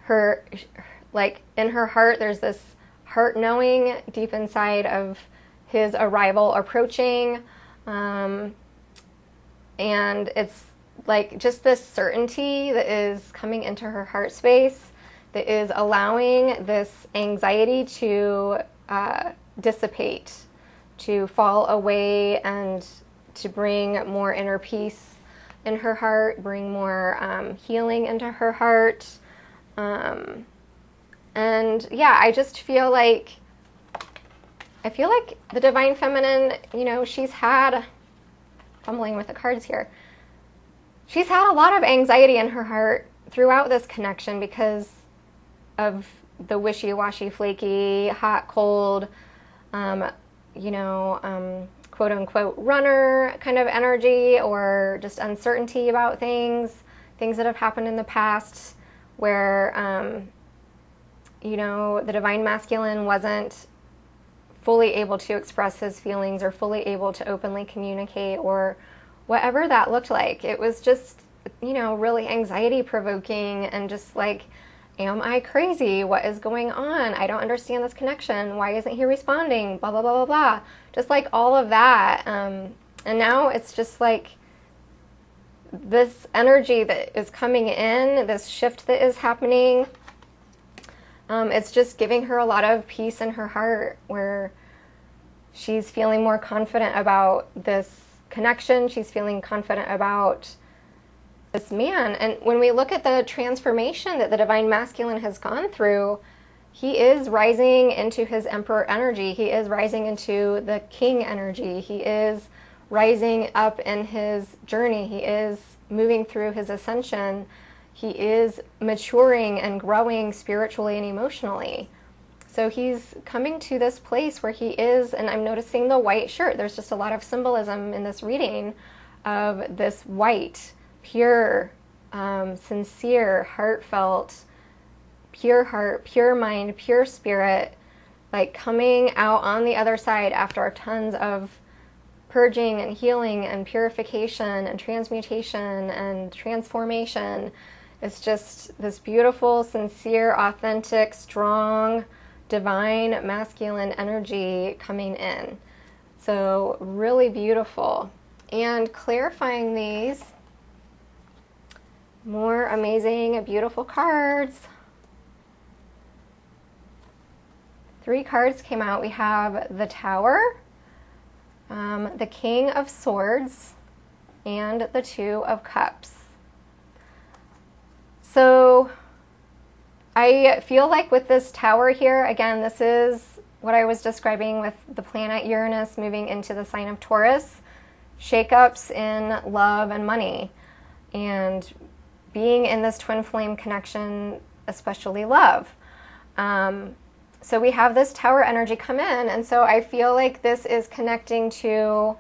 her, like in her heart, there's this heart knowing deep inside of his arrival approaching. And it's like just this certainty that is coming into her heart space that is allowing this anxiety to dissipate, to fall away, and to bring more inner peace in her heart, bring more healing into her heart. And yeah, I just feel like the divine feminine, you know, she's had, fumbling with the cards here, she's had a lot of anxiety in her heart throughout this connection because of the wishy-washy, flaky, hot, cold, quote unquote runner kind of energy, or just uncertainty about things that have happened in the past where, the divine masculine wasn't fully able to express his feelings or fully able to openly communicate, or whatever that looked like. It was just, really anxiety provoking, and just like, am I crazy? What is going on? I don't understand this connection. Why isn't he responding? Blah, blah, blah, blah, blah. Just like all of that. And now it's just like this energy that is coming in, this shift that is happening. It's just giving her a lot of peace in her heart, where she's feeling more confident about this connection. She's feeling confident about this man. And when we look at the transformation that the divine masculine has gone through, he is rising into his emperor energy. He is rising into the king energy. He is rising up in his journey. He is moving through his ascension. He is maturing and growing spiritually and emotionally. So he's coming to this place where he is, and I'm noticing the white shirt. There's just a lot of symbolism in this reading of this white, pure, sincere, heartfelt, pure heart, pure mind, pure spirit, like coming out on the other side after tons of purging and healing and purification and transmutation and transformation. It's just this beautiful, sincere, authentic, strong, divine, masculine energy coming in. So really beautiful. And clarifying these more amazing, beautiful cards. 3 cards came out. We have the Tower, the King of Swords, and the Two of Cups. So I feel like with this Tower here, again, this is what I was describing with the planet Uranus moving into the sign of Taurus, shakeups in love and money, and being in this twin flame connection, especially love. So we have this Tower energy come in, and so I feel like this is connecting to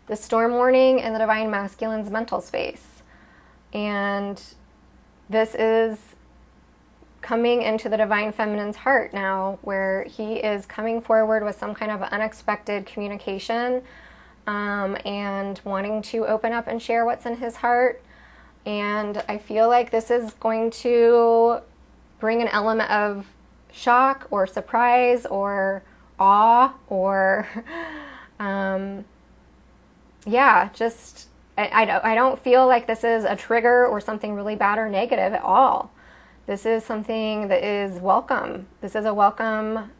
the storm warning in the divine masculine's mental space. And this is coming into the divine feminine's heart now, where he is coming forward with some kind of unexpected communication, and wanting to open up and share what's in his heart. And I feel like this is going to bring an element of shock or surprise or awe or just I don't feel like this is a trigger or something really bad or negative at all. This is something that is welcome. This is a welcome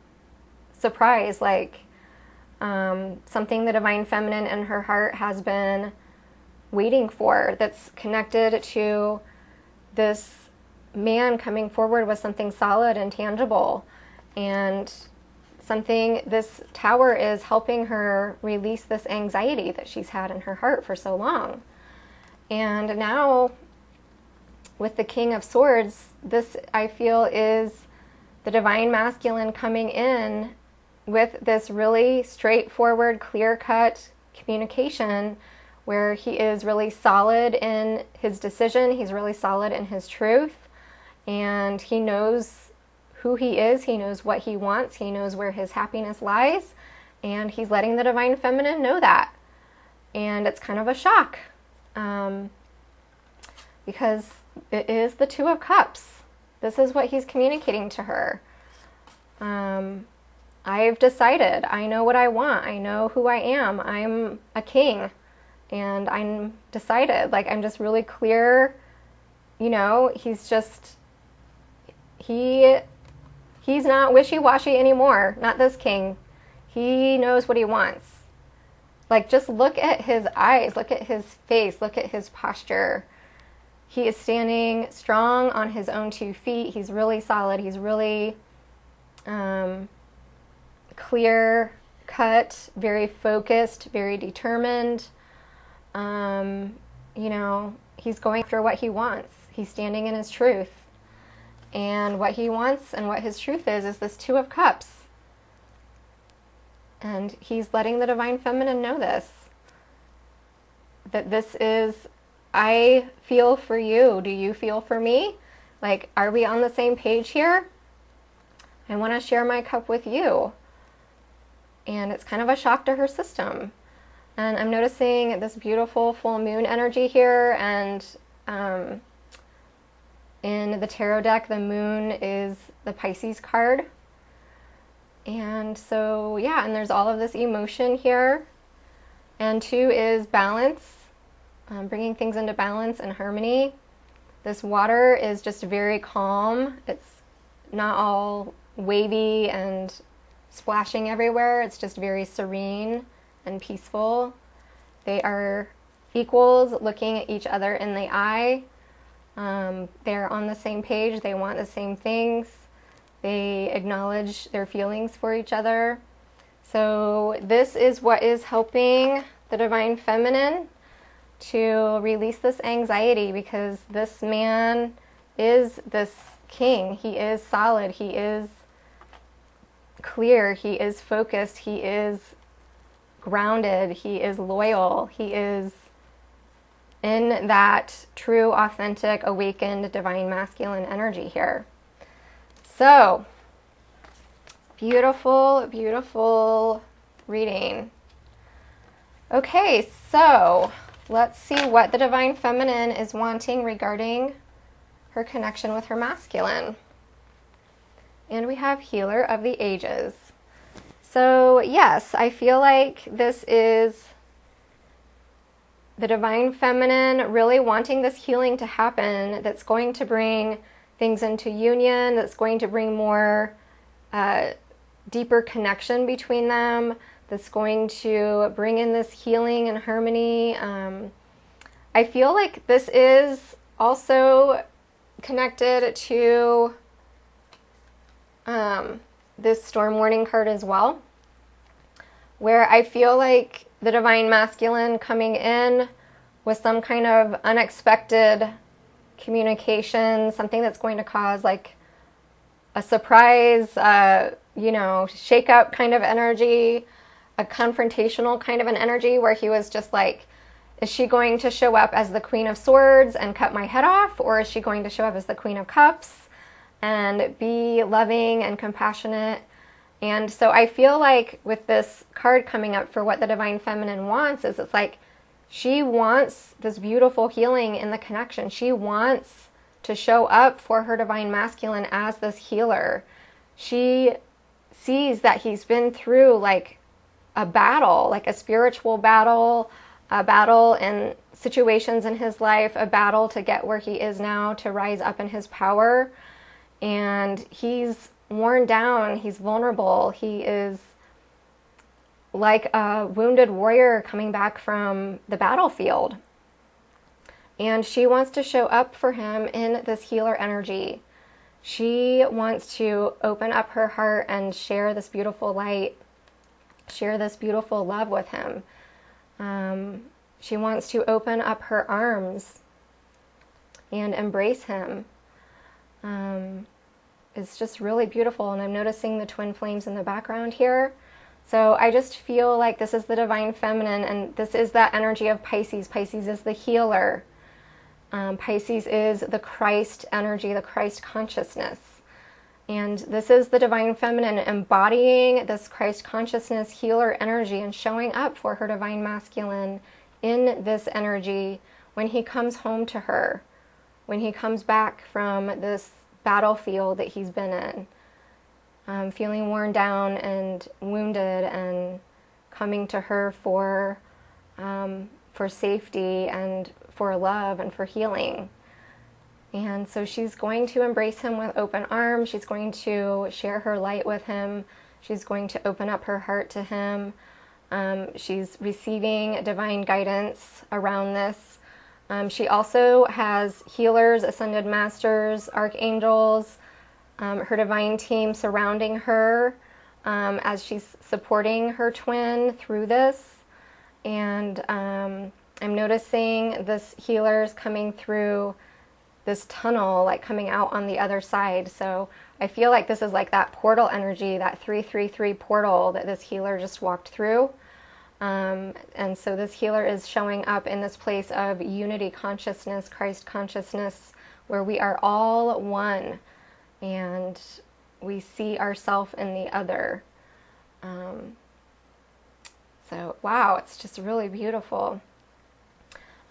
surprise, like something the divine feminine in her heart has been waiting for, that's connected to this man coming forward with something solid and tangible, and something, this tower is helping her release this anxiety that she's had in her heart for so long. And now with the King of Swords, this I feel is the divine masculine coming in with this really straightforward, clear-cut communication where he is really solid in his decision, he's really solid in his truth, and he knows who he is, he knows what he wants, he knows where his happiness lies, and he's letting the divine feminine know that. And it's kind of a shock, because it is the Two of Cups. This is what he's communicating to her. I've decided, I know what I want, I know who I am, I'm a king, and I'm decided, like I'm just really clear, you know, he's not wishy-washy anymore, not this king. He knows what he wants. Like, just look at his eyes, look at his face, look at his posture. He is standing strong on his own 2 feet. He's really solid. He's really clear cut, very focused, very determined. You know, he's going after what he wants. He's standing in his truth. And what he wants and what his truth is this Two of Cups. And he's letting the divine feminine know this. That this is, I feel for you. Do you feel for me? Like, are we on the same page here? I want to share my cup with you. And it's kind of a shock to her system. And I'm noticing this beautiful full moon energy here, and in the tarot deck, the moon is the Pisces card. And so, yeah, and there's all of this emotion here. And 2 is balance, bringing things into balance and harmony. This water is just very calm. It's not all wavy and splashing everywhere. It's just very serene and peaceful. They are equals looking at each other in the eye. They're on the same page. They want the same things. They acknowledge their feelings for each other. So this is what is helping the divine feminine to release this anxiety, because this man is this king. He is solid. He is clear. He is focused. He is grounded. He is loyal. He is in that true, authentic, awakened, divine masculine energy here. So, beautiful, beautiful reading. Okay, so let's see what the divine feminine is wanting regarding her connection with her masculine. And we have Healer of the Ages. So, yes, I feel like this is the divine feminine really wanting this healing to happen, that's going to bring things into union, that's going to bring more deeper connection between them, that's going to bring in this healing and harmony. I feel like this is also connected to this storm warning card as well, where I feel like the divine masculine coming in with some kind of unexpected communication, something that's going to cause like a surprise, shake up kind of energy. a confrontational kind of an energy where he was just like, is she going to show up as the Queen of Swords and cut my head off? Or is she going to show up as the Queen of Cups and be loving and compassionate? And so I feel like with this card coming up for what the Divine Feminine wants is it's like she wants this beautiful healing in the connection. She wants to show up for her Divine Masculine as this healer. She sees that he's been through like a battle, like a spiritual battle, a battle in situations in his life, a battle to get where he is now, to rise up in his power. And he's worn down, he's vulnerable, he is like a wounded warrior coming back from the battlefield. And she wants to show up for him in this healer energy. She wants to open up her heart and share this beautiful light, share this beautiful love with him. She wants to open up her arms and embrace him. It's just really beautiful, and I'm noticing the twin flames in the background here. So I just feel like this is the Divine Feminine, and this is that energy of Pisces. Pisces is the healer. Pisces is the Christ energy, the Christ consciousness. And this is the Divine Feminine embodying this Christ consciousness healer energy and showing up for her Divine Masculine in this energy when he comes home to her, when he comes back from this battlefield that he's been in, feeling worn down and wounded, and coming to her for safety and for love and for healing. And so she's going to embrace him with open arms. She's going to share her light with him. She's going to open up her heart to him. She's receiving divine guidance around this. She also has healers, ascended masters, archangels, her divine team surrounding her as she's supporting her twin through this. And I'm noticing this healers coming through this tunnel, like coming out on the other side. So I feel like this is like that portal energy, that 333 portal that this healer just walked through. And so this healer is showing up in this place of unity consciousness, Christ consciousness, where we are all one and we see ourselves in the other. So wow, it's just really beautiful.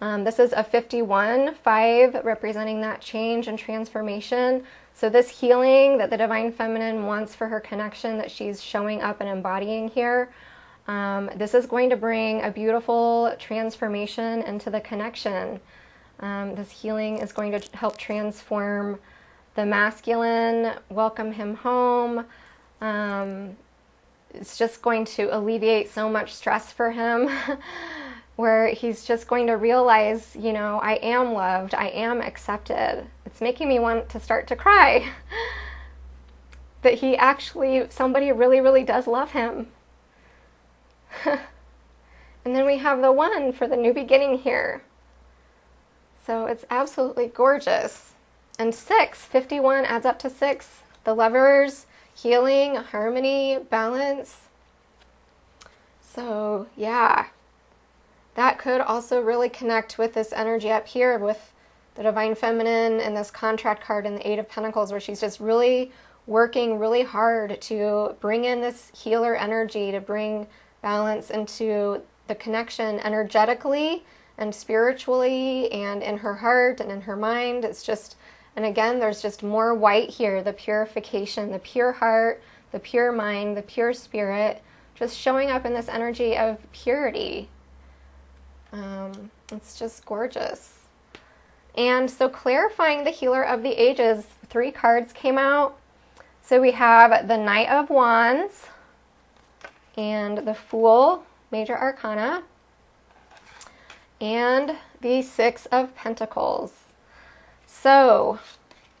This is a 51-5 representing that change and transformation. So this healing that the Divine Feminine wants for her connection, that she's showing up and embodying here, this is going to bring a beautiful transformation into the connection. This healing is going to help transform the masculine, welcome him home. It's just going to alleviate so much stress for him, where he's just going to realize, you know, I am loved, I am accepted. It's making me want to start to cry. That he actually, somebody really, really does love him. And then we have the 1 for the new beginning here. So it's absolutely gorgeous. And 6, 51 adds up to 6. The Lovers, healing, harmony, balance. So yeah, that could also really connect with this energy up here with the Divine Feminine and this contract card and the 8 of Pentacles, where she's just really working really hard to bring in this healer energy, to bring balance into the connection energetically and spiritually and in her heart and in her mind. It's just, and again, there's just more white here, the purification, the pure heart, the pure mind, the pure spirit, just showing up in this energy of purity. It's just gorgeous. And so clarifying the healer of the ages, 3 cards came out. So we have the Knight of Wands and the Fool, Major Arcana, and the 6 of Pentacles. So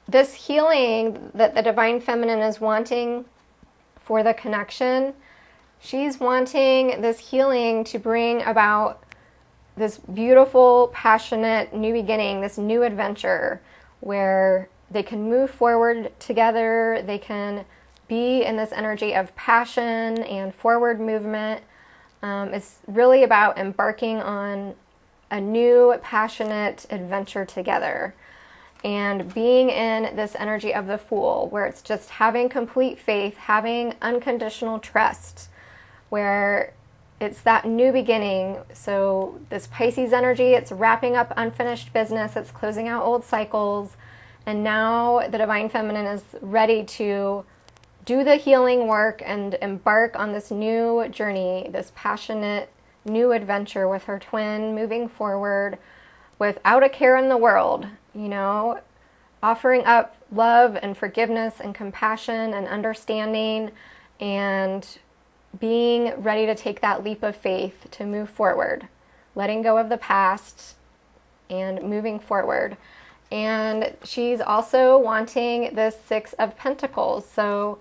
this healing that the Divine Feminine is wanting for the connection, she's wanting this healing to bring about this beautiful, passionate new beginning, this new adventure where they can move forward together, they can be in this energy of passion and forward movement. It's really about embarking on a new, passionate adventure together and being in this energy of the Fool, where it's just having complete faith, having unconditional trust, where it's that new beginning. So this Pisces energy, it's wrapping up unfinished business, it's closing out old cycles, and now the Divine Feminine is ready to do the healing work and embark on this new journey, this passionate new adventure with her twin, moving forward without a care in the world, you know, offering up love and forgiveness and compassion and understanding, and being ready to take that leap of faith to move forward, letting go of the past and moving forward. And she's also wanting this Six of Pentacles. So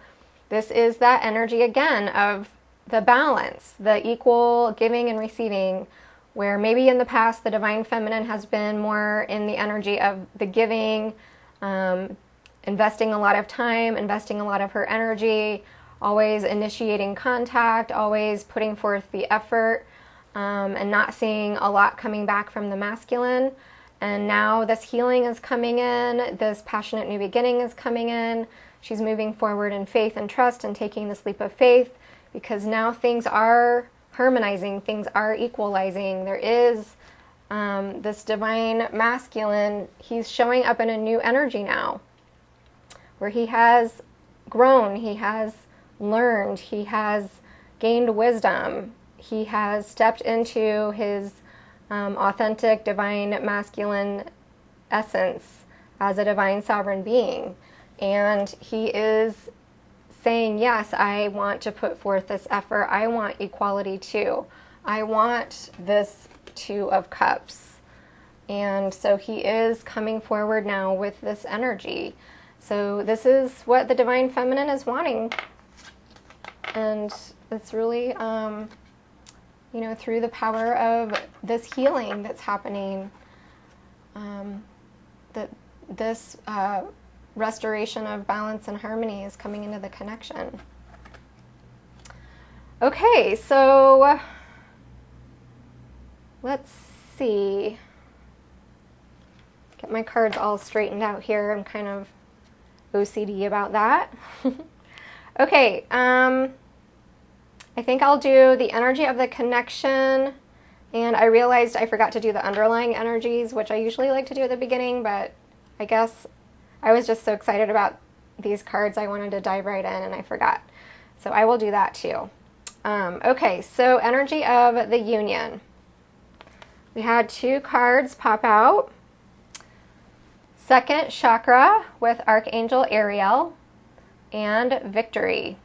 this is that energy again of the balance, the equal giving and receiving, where maybe in the past the Divine Feminine has been more in the energy of the giving, investing a lot of time, investing a lot of her energy, always initiating contact, always putting forth the effort, and not seeing a lot coming back from the masculine. And now this healing is coming in, this passionate new beginning is coming in. She's moving forward in faith and trust and taking this leap of faith, because now things are harmonizing, things are equalizing. There is this divine masculine, he's showing up in a new energy now, where he has grown, he has learned, he has gained wisdom, he has stepped into his authentic divine masculine essence as a divine sovereign being. And he is saying, yes, I want to put forth this effort. I want equality too. I want this Two of Cups. And so he is coming forward now with this energy. So this is what the Divine Feminine is wanting. And it's really, you know, through the power of this healing that's happening, that this restoration of balance and harmony is coming into the connection. Okay, so let's see. Get my cards all straightened out here. I'm kind of OCD about that. Okay, I think I'll do the energy of the connection, and I realized I forgot to do the underlying energies, which I usually like to do at the beginning, but I guess I was just so excited about these cards I wanted to dive right in, and I forgot. So I will do that too. Okay, so energy of the union. We had two cards pop out. Second chakra with Archangel Ariel and victory.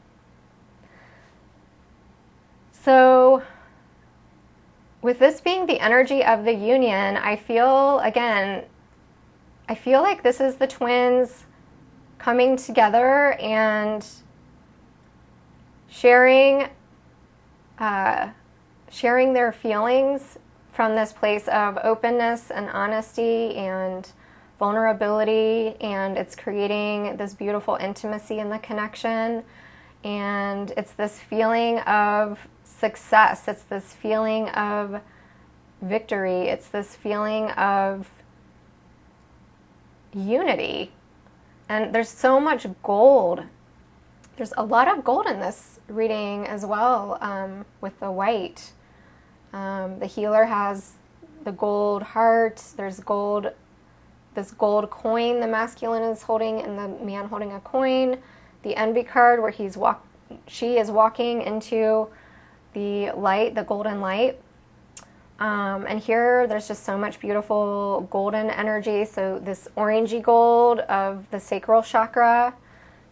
So with this being the energy of the union, I feel, again, I feel like this is the twins coming together and sharing their feelings from this place of openness and honesty and vulnerability, and it's creating this beautiful intimacy in the connection. And it's this feeling of success, it's this feeling of victory, it's this feeling of unity. And there's so much gold. There's a lot of gold in this reading as well, with the white. The healer has the gold heart. There's gold, this gold coin the masculine is holding and the man holding a coin. The envy card where she is walking into the light, the golden light. And here there's just so much beautiful golden energy. So this orangey gold of the sacral chakra.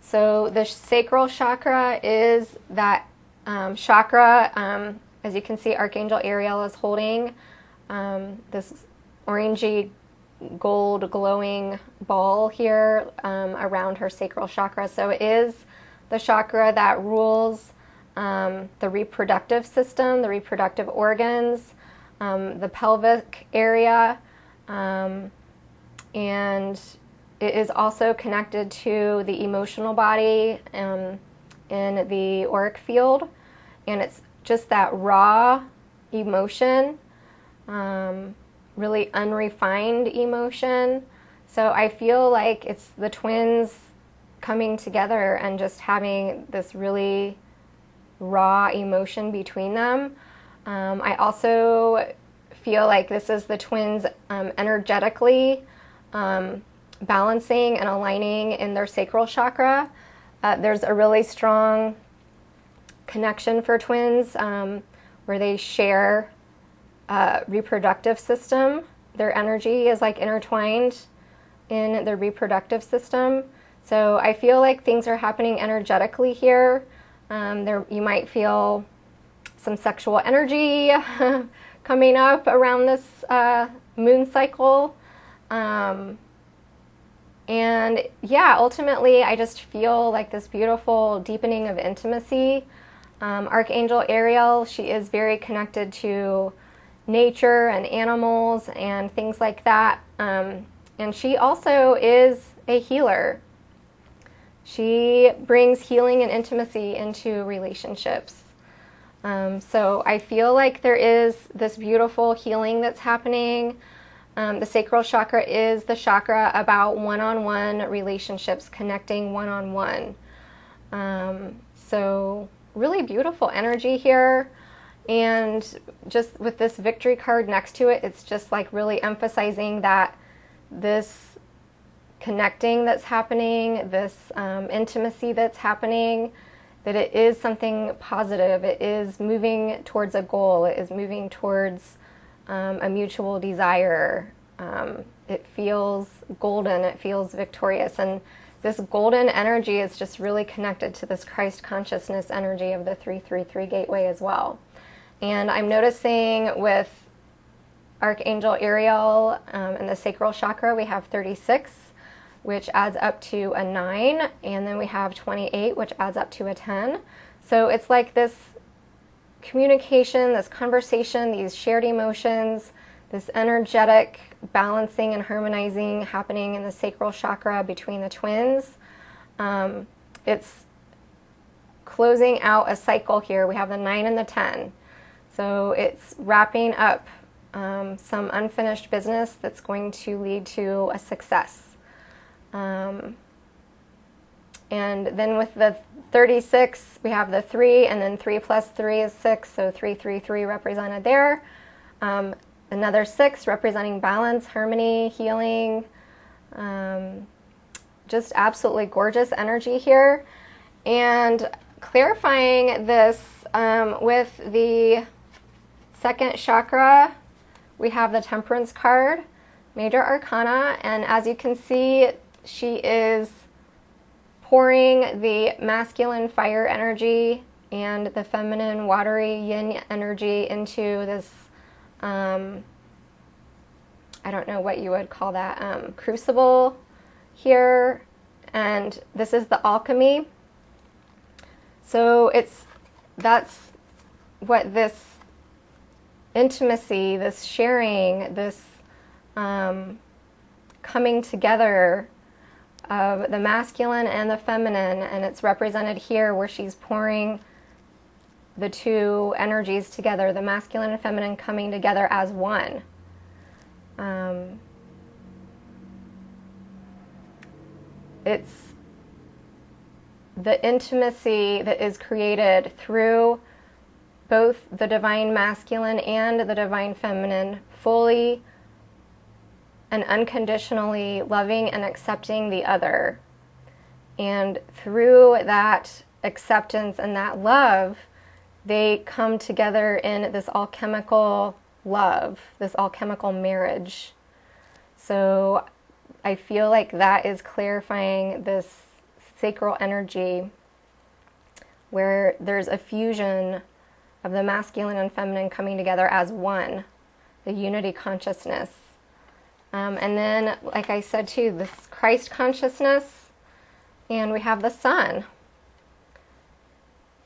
So the sacral chakra is that chakra, as you can see, Archangel Ariel is holding this orangey gold glowing ball here around her sacral chakra. So it is the chakra that rules the reproductive system, the reproductive organs, the pelvic area, and it is also connected to the emotional body in the auric field, and it's just that raw emotion, really unrefined emotion. So I feel like it's the twins coming together and just having this really raw emotion between them. I also feel like this is the twins energetically balancing and aligning in their sacral chakra. There's a really strong connection for twins where they share reproductive system. Their energy is like intertwined in their reproductive system. So I feel like things are happening energetically here. You might feel some sexual energy coming up around this moon cycle. And yeah, ultimately, I just feel like this beautiful deepening of intimacy. Archangel Ariel, she is very connected to nature and animals and things like that. And she also is a healer. She brings healing and intimacy into relationships. So I feel like there is this beautiful healing that's happening. The sacral chakra is the chakra about one-on-one relationships, connecting one-on-one. So really beautiful energy here. And just with this victory card next to it, it's just like really emphasizing that this connecting that's happening, this intimacy that's happening, that it is something positive. It is moving towards a goal. It is moving towards a mutual desire. It feels golden. It feels victorious. And this golden energy is just really connected to this Christ consciousness energy of the 333 gateway as well. And I'm noticing with Archangel Ariel in the sacral chakra, we have 36, which adds up to a 9, and then we have 28, which adds up to a 10. So it's like this communication, this conversation, these shared emotions, this energetic balancing and harmonizing happening in the sacral chakra between the twins. It's closing out a cycle here. We have the 9 and the 10. So it's wrapping up some unfinished business that's going to lead to a success. And then with the 36, we have the 3, and then 3 plus 3 is 6, so 333 represented there. Another 6 representing balance, harmony, healing. Just absolutely gorgeous energy here. And clarifying this with the second chakra, we have the Temperance card, Major Arcana, and as you can see, she is pouring the masculine fire energy and the feminine watery yin energy into this, I don't know what you would call that, crucible here. And this is the alchemy. So that's what this intimacy, this sharing, this coming together of the masculine and the feminine, and it's represented here where she's pouring the two energies together, the masculine and feminine coming together as one. It's the intimacy that is created through both the divine masculine and the divine feminine fully and unconditionally loving and accepting the other. And through that acceptance and that love, they come together in this alchemical love, this alchemical marriage. So I feel like that is clarifying this sacral energy where there's a fusion of the masculine and feminine coming together as one, the unity consciousness. And then, like I said too, this Christ consciousness, and we have the sun.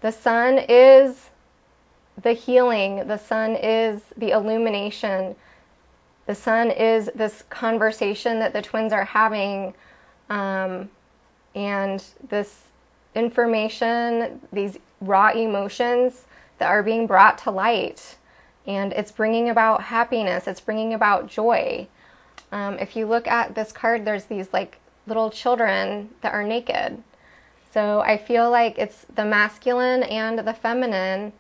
The sun is the healing. The sun is the illumination. The sun is this conversation that the twins are having, and this information, these raw emotions that are being brought to light. And it's bringing about happiness. It's bringing about joy. If you look at this card, there's these like little children that are naked. So I feel like it's the masculine and the feminine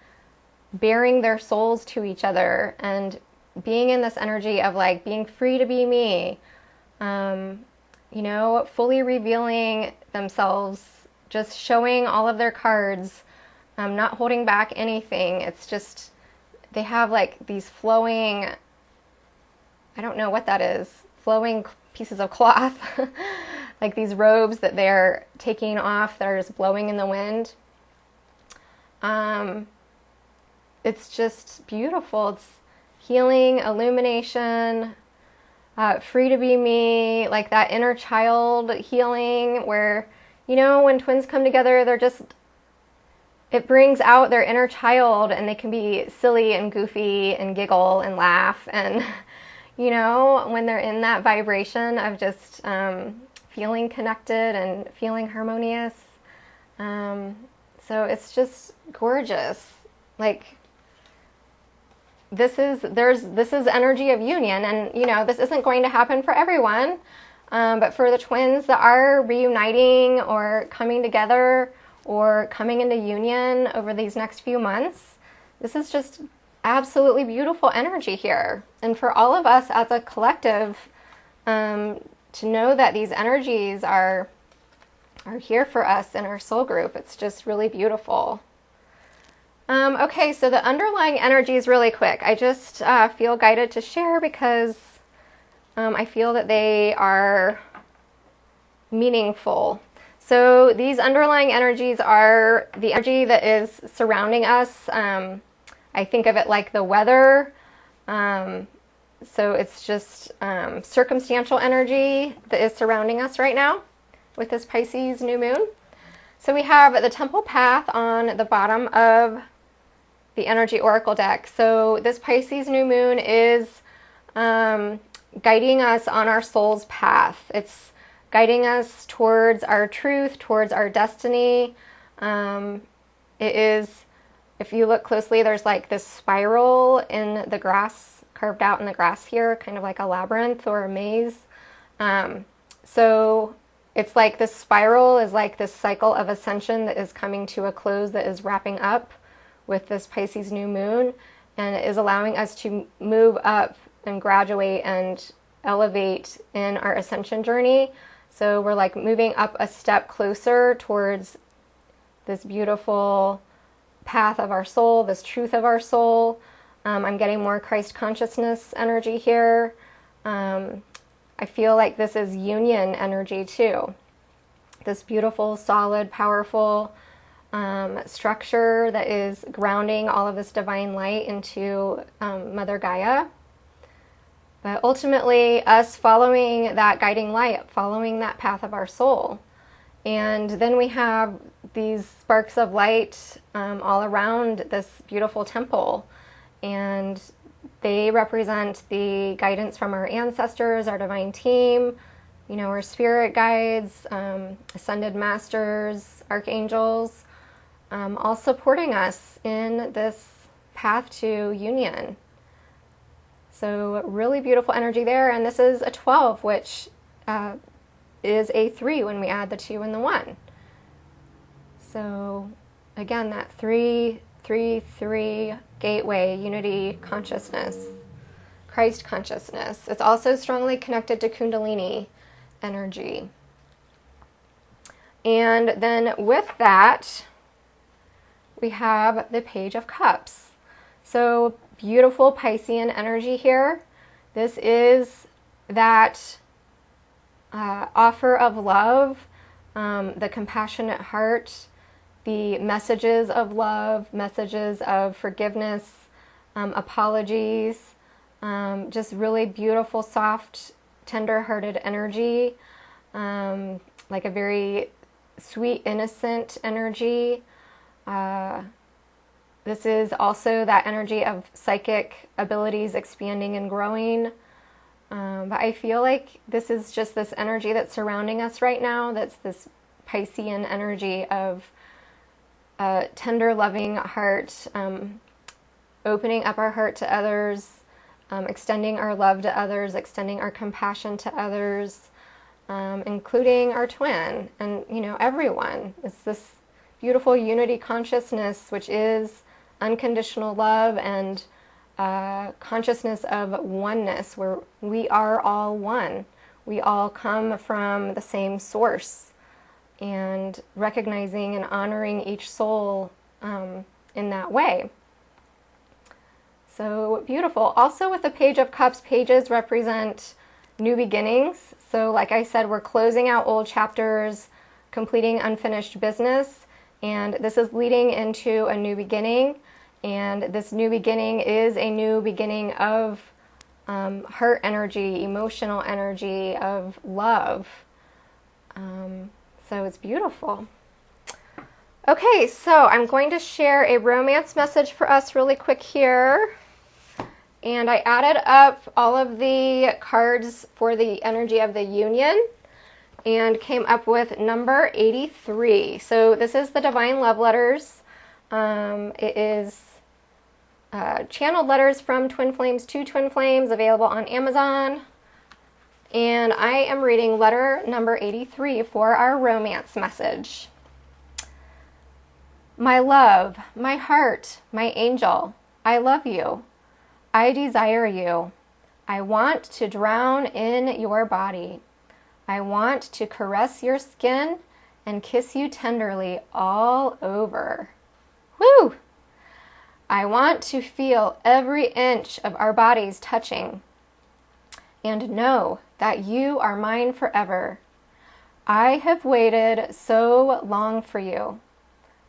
bearing their souls to each other and being in this energy of like being free to be me, you know, fully revealing themselves, just showing all of their cards, not holding back anything. It's just, they have like these flowing, I don't know what that is, flowing pieces of cloth, like these robes that they're taking off that are just blowing in the wind. It's just beautiful. It's healing, illumination, free to be me, like that inner child healing where, you know, when twins come together, they're just, it brings out their inner child and they can be silly and goofy and giggle and laugh. And, you know, when they're in that vibration of just feeling connected and feeling harmonious. So it's just gorgeous. Like, this is energy of union, and you know, this isn't going to happen for everyone, but for the twins that are reuniting or coming together or coming into union over these next few months, this is just absolutely beautiful energy here. And for all of us as a collective, to know that these energies are here for us in our soul group, it's just really beautiful. Okay, so the underlying energies really quick. I just feel guided to share because I feel that they are meaningful. So these underlying energies are the energy that is surrounding us. I think of it like the weather. So it's just circumstantial energy that is surrounding us right now with this Pisces new moon. So we have the temple path on the bottom of the energy oracle deck. So this Pisces new moon is guiding us on our soul's path. It's guiding us towards our truth, towards our destiny. It is, if you look closely, there's like this spiral in the grass, carved out in the grass here, kind of like a labyrinth or a maze. So it's like this spiral is like this cycle of ascension that is coming to a close, that is wrapping up with this Pisces new moon, and it is allowing us to move up and graduate and elevate in our ascension journey. So we're like moving up a step closer towards this beautiful path of our soul, this truth of our soul. I'm getting more Christ consciousness energy here. I feel like this is union energy too. This beautiful, solid, powerful structure that is grounding all of this divine light into Mother Gaia. But ultimately, us following that guiding light, following that path of our soul. And then we have these sparks of light all around this beautiful temple. And they represent the guidance from our ancestors, our divine team, you know, our spirit guides, ascended masters, archangels, all supporting us in this path to union. So really beautiful energy there. And this is a 12, which is a 3 when we add the 2 and the 1. So again, that 3-3-3 gateway, unity consciousness, Christ consciousness. It's also strongly connected to Kundalini energy. And then with that, we have the Page of Cups. So beautiful Piscean energy here. This is that offer of love, the compassionate heart, the messages of love, messages of forgiveness, apologies, just really beautiful, soft, tender-hearted energy, like a very sweet, innocent energy. This is also that energy of psychic abilities expanding and growing. But I feel like this is just this energy that's surrounding us right now. That's this Piscean energy of a tender, loving heart, opening up our heart to others, extending our love to others, extending our compassion to others, including our twin and, everyone. It's this beautiful unity consciousness, which is unconditional love and consciousness of oneness, where we are all one. We all come from the same source, and recognizing and honoring each soul in that way. So beautiful. Also with the Page of Cups, pages represent new beginnings. So like I said, we're closing out old chapters, completing unfinished business, and this is leading into a new beginning. And this new beginning is a new beginning of heart energy, emotional energy, of love. So it's beautiful. Okay, so I'm going to share a romance message for us really quick here. And I added up all of the cards for the energy of the union and came up with number 83. So this is the Divine Love Letters. It is channeled letters from Twin Flames to Twin Flames, available on Amazon. And I am reading letter number 83 for our romance message. My love, my heart, my angel, I love you. I desire you. I want to drown in your body. I want to caress your skin and kiss you tenderly all over. Woo! I want to feel every inch of our bodies touching and know that you are mine forever. I have waited so long for you.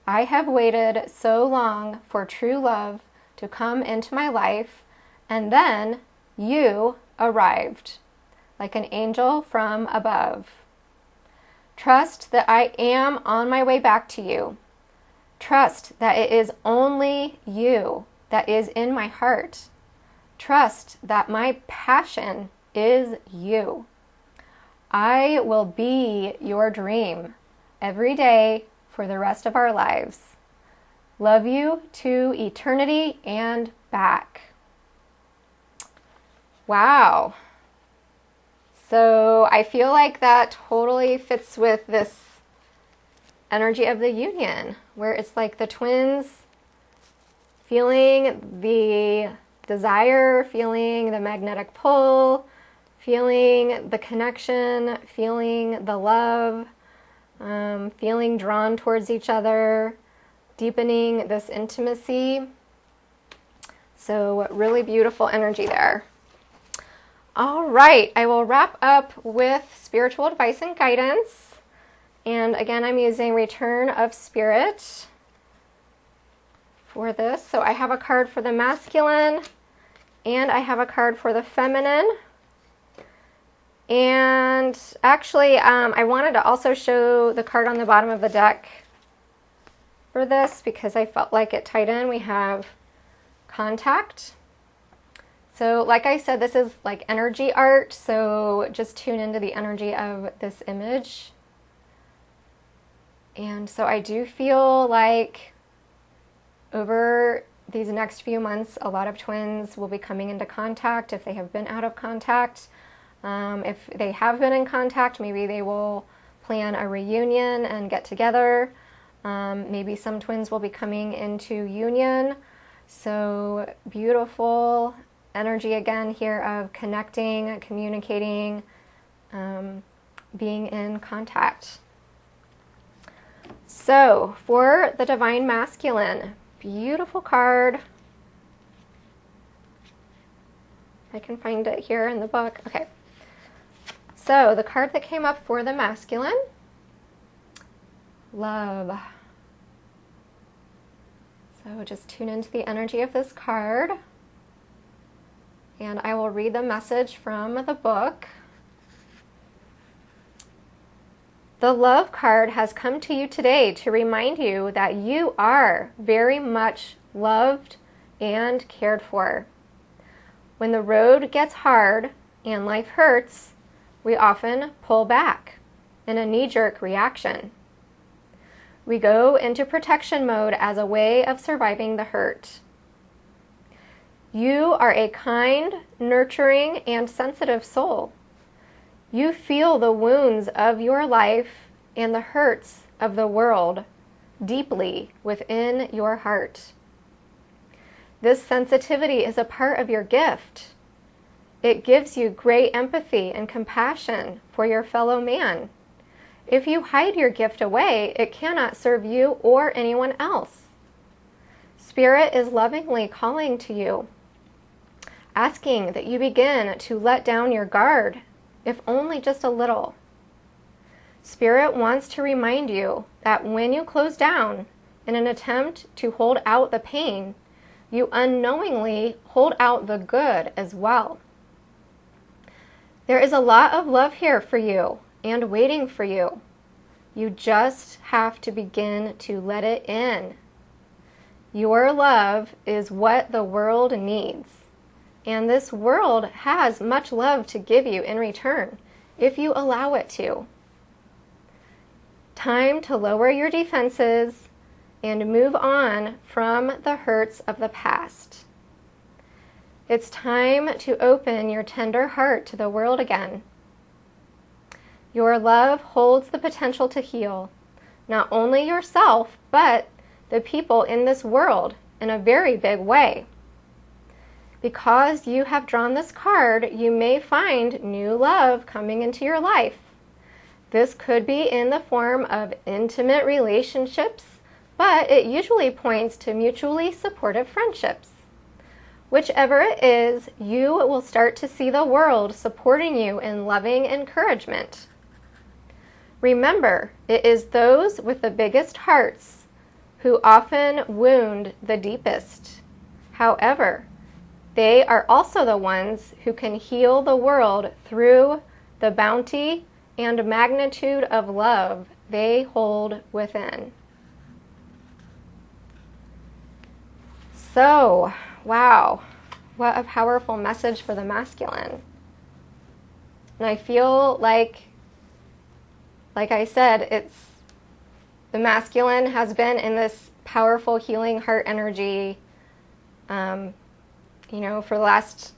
I have waited so long for true love to come into my life, and then you arrived, like an angel from above. Trust that I am on my way back to you. Trust that it is only you that is in my heart. Trust that my passion is you. I will be your dream every day for the rest of our lives. Love you to eternity and back. Wow. So I feel like that totally fits with this energy of the union, where it's like the twins feeling the desire, feeling the magnetic pull, feeling the connection, feeling the love, feeling drawn towards each other, deepening this intimacy. So really beautiful energy there. All right, I will wrap up with spiritual advice and guidance. And again, I'm using Return of Spirit for this. So I have a card for the masculine and I have a card for the feminine. And actually, I wanted to also show the card on the bottom of the deck for this because I felt like it tied in. We have Contact. So like I said, this is like energy art, so just tune into the energy of this image. And so I do feel like over these next few months, a lot of twins will be coming into contact if they have been out of contact. If they have been in contact, maybe they will plan a reunion and get together. Maybe some twins will be coming into union. So beautiful energy again here of connecting, communicating, being in contact. So for the Divine Masculine, beautiful card. I can find it here in the book. Okay. So the card that came up for the masculine, love. So just tune into the energy of this card. And I will read the message from the book. The love card has come to you today to remind you that you are very much loved and cared for. When the road gets hard and life hurts, we often pull back in a knee-jerk reaction. We go into protection mode as a way of surviving the hurt. You are a kind, nurturing, and sensitive soul. You feel the wounds of your life and the hurts of the world deeply within your heart. This sensitivity is a part of your gift. It gives you great empathy and compassion for your fellow man. If you hide your gift away, it cannot serve you or anyone else. Spirit is lovingly calling to you, asking that you begin to let down your guard, if only just a little. Spirit wants to remind you that when you close down in an attempt to hold out the pain, you unknowingly hold out the good as well. There is a lot of love here for you and waiting for you. You just have to begin to let it in. Your love is what the world needs. And this world has much love to give you in return, if you allow it to. Time to lower your defenses and move on from the hurts of the past. It's time to open your tender heart to the world again. Your love holds the potential to heal, not only yourself, but the people in this world in a very big way. Because you have drawn this card, you may find new love coming into your life. This could be in the form of intimate relationships, but it usually points to mutually supportive friendships. Whichever it is, you will start to see the world supporting you in loving encouragement. Remember, it is those with the biggest hearts who often wound the deepest. However, they are also the ones who can heal the world through the bounty and magnitude of love they hold within. So, wow, what a powerful message for the masculine. And I feel like I said, the masculine has been in this powerful healing heart energy for the last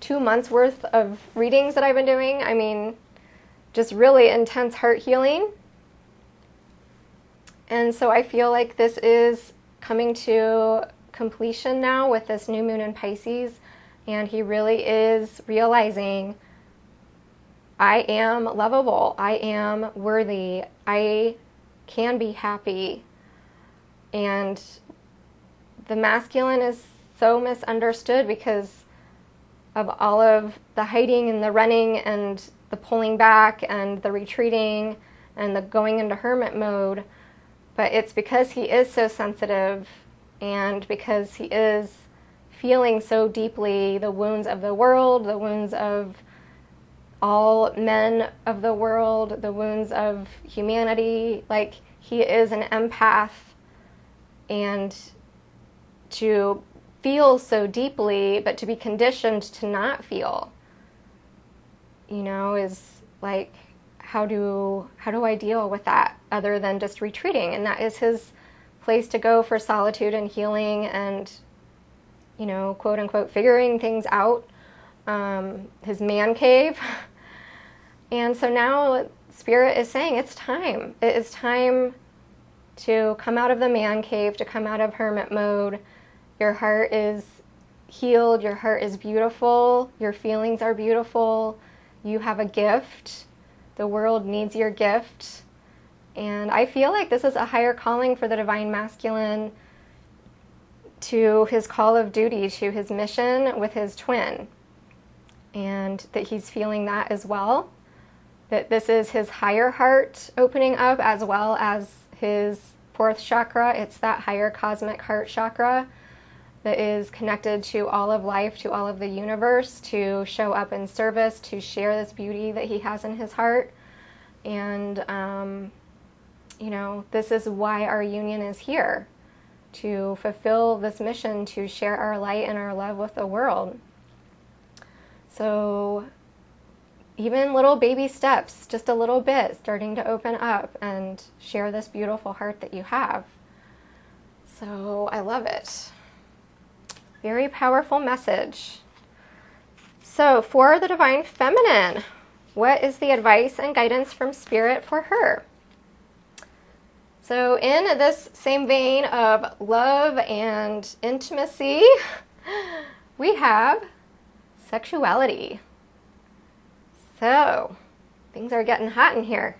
2 months worth of readings that I've been doing. I mean, just really intense heart healing. And so I feel like this is coming to completion now with this new moon in Pisces. And he really is realizing, I am lovable. I am worthy. I can be happy. And the masculine is so misunderstood because of all of the hiding and the running and the pulling back and the retreating and the going into hermit mode. But it's because he is so sensitive and because he is feeling so deeply the wounds of the world, the wounds of all men of the world, the wounds of humanity. Like, he is an empath, and to feel so deeply, but to be conditioned to not feel, is like, how do I deal with that other than just retreating? And that is his place to go for solitude and healing and, quote unquote, figuring things out, his man cave. And so now Spirit is saying it's time. It is time to come out of the man cave, to come out of hermit mode. Your heart is healed. Your heart is beautiful. Your feelings are beautiful. You have a gift. The world needs your gift. And I feel like this is a higher calling for the divine masculine, to his call of duty, to his mission with his twin. And that he's feeling that as well. That this is his higher heart opening up as well as his fourth chakra. It's that higher cosmic heart chakra that is connected to all of life, to all of the universe, to show up in service, to share this beauty that he has in his heart. And, this is why our union is here, to fulfill this mission, to share our light and our love with the world. So even little baby steps, just a little bit, starting to open up and share this beautiful heart that you have. So I love it. Very powerful message. So for the Divine Feminine, what is the advice and guidance from Spirit for her? So in this same vein of love and intimacy, we have sexuality. So things are getting hot in here.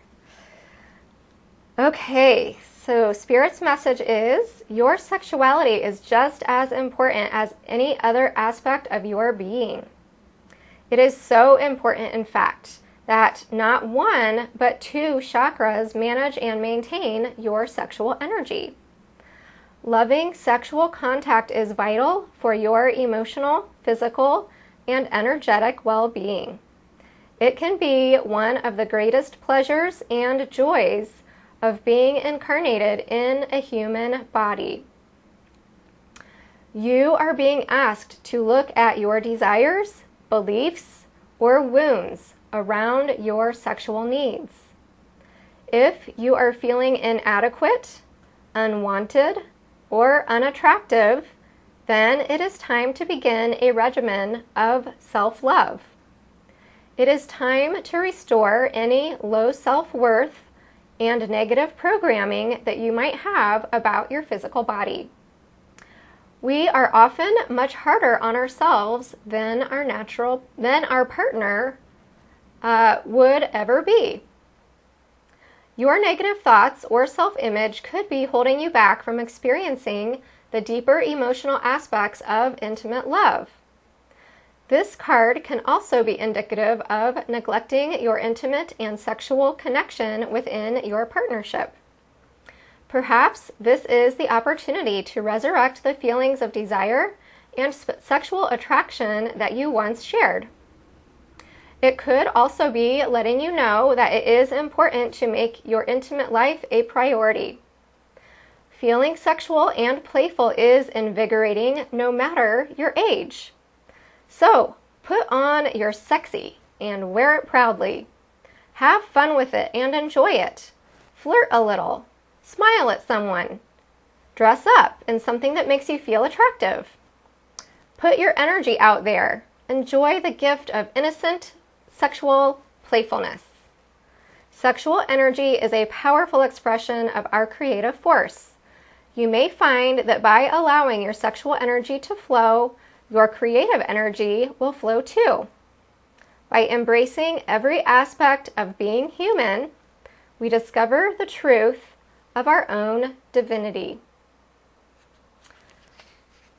Okay, so Spirit's message is your sexuality is just as important as any other aspect of your being. It is so important, in fact, that not one, but two chakras manage and maintain your sexual energy. Loving sexual contact is vital for your emotional, physical, and energetic well-being. It can be one of the greatest pleasures and joys of being incarnated in a human body. You are being asked to look at your desires, beliefs, or wounds around your sexual needs. If you are feeling inadequate, unwanted, or unattractive, then it is time to begin a regimen of self-love. It is time to restore any low self-worth and negative programming that you might have about your physical body. We are often much harder on ourselves than our partner would ever be. Your negative thoughts or self-image could be holding you back from experiencing the deeper emotional aspects of intimate love. This card can also be indicative of neglecting your intimate and sexual connection within your partnership. Perhaps this is the opportunity to resurrect the feelings of desire and sexual attraction that you once shared. It could also be letting you know that it is important to make your intimate life a priority. Feeling sexual and playful is invigorating no matter your age. So, put on your sexy and wear it proudly. Have fun with it and enjoy it. Flirt a little. Smile at someone. Dress up in something that makes you feel attractive. Put your energy out there. Enjoy the gift of innocent sexual playfulness. Sexual energy is a powerful expression of our creative force. You may find that by allowing your sexual energy to flow, your creative energy will flow too. By embracing every aspect of being human, we discover the truth of our own divinity.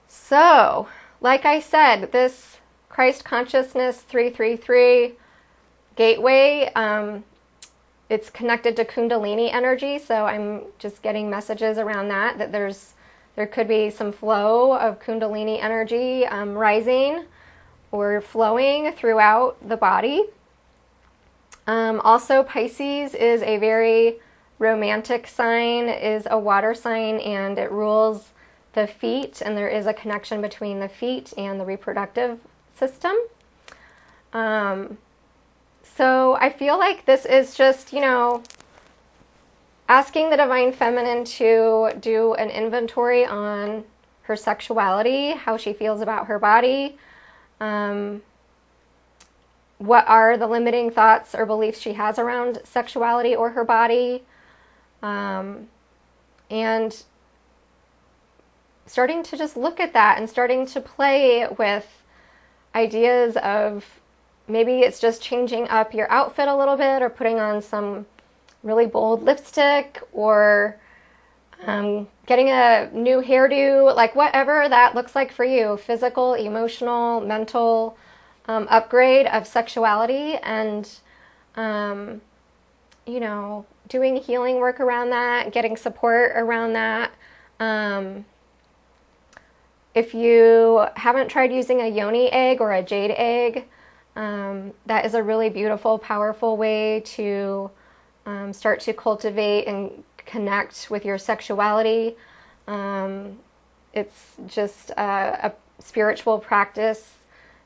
So, like I said, this Christ Consciousness 333 gateway, it's connected to Kundalini energy, so I'm just getting messages around that there could be some flow of Kundalini energy rising or flowing throughout the body. Also, Pisces is a very romantic sign, is a water sign, and it rules the feet, and there is a connection between the feet and the reproductive system. So I feel like this is just, asking the Divine Feminine to do an inventory on her sexuality, how she feels about her body, what are the limiting thoughts or beliefs she has around sexuality or her body, and starting to just look at that and starting to play with ideas of maybe it's just changing up your outfit a little bit or putting on some really bold lipstick or getting a new hairdo, like whatever that looks like for you, physical, emotional, mental upgrade of sexuality, and doing healing work around that, getting support around that. If you haven't tried using a yoni egg or a jade egg, that is a really beautiful, powerful way to start to cultivate and connect with your sexuality. It's just a spiritual practice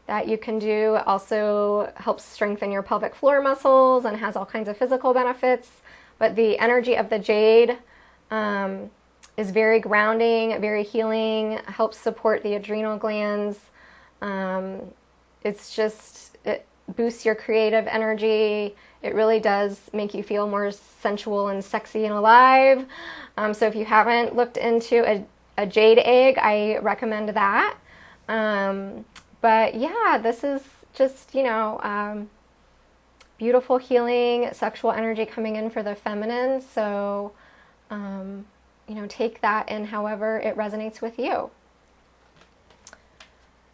that you can do. It also helps strengthen your pelvic floor muscles and has all kinds of physical benefits. But the energy of the jade is very grounding, very healing, helps support the adrenal glands. It boosts your creative energy. It really does make you feel more sensual and sexy and alive. So if you haven't looked into a jade egg, I recommend that. But yeah, this is just, beautiful healing, sexual energy coming in for the feminine. So, take that in however it resonates with you.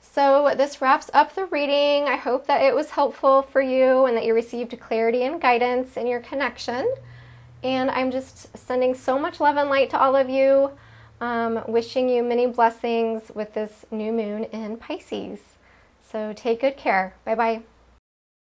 So this wraps up the reading. I hope that it was helpful for you and that you received clarity and guidance in your connection. And I'm just sending so much love and light to all of you, wishing you many blessings with this new moon in Pisces. So take good care. Bye-bye.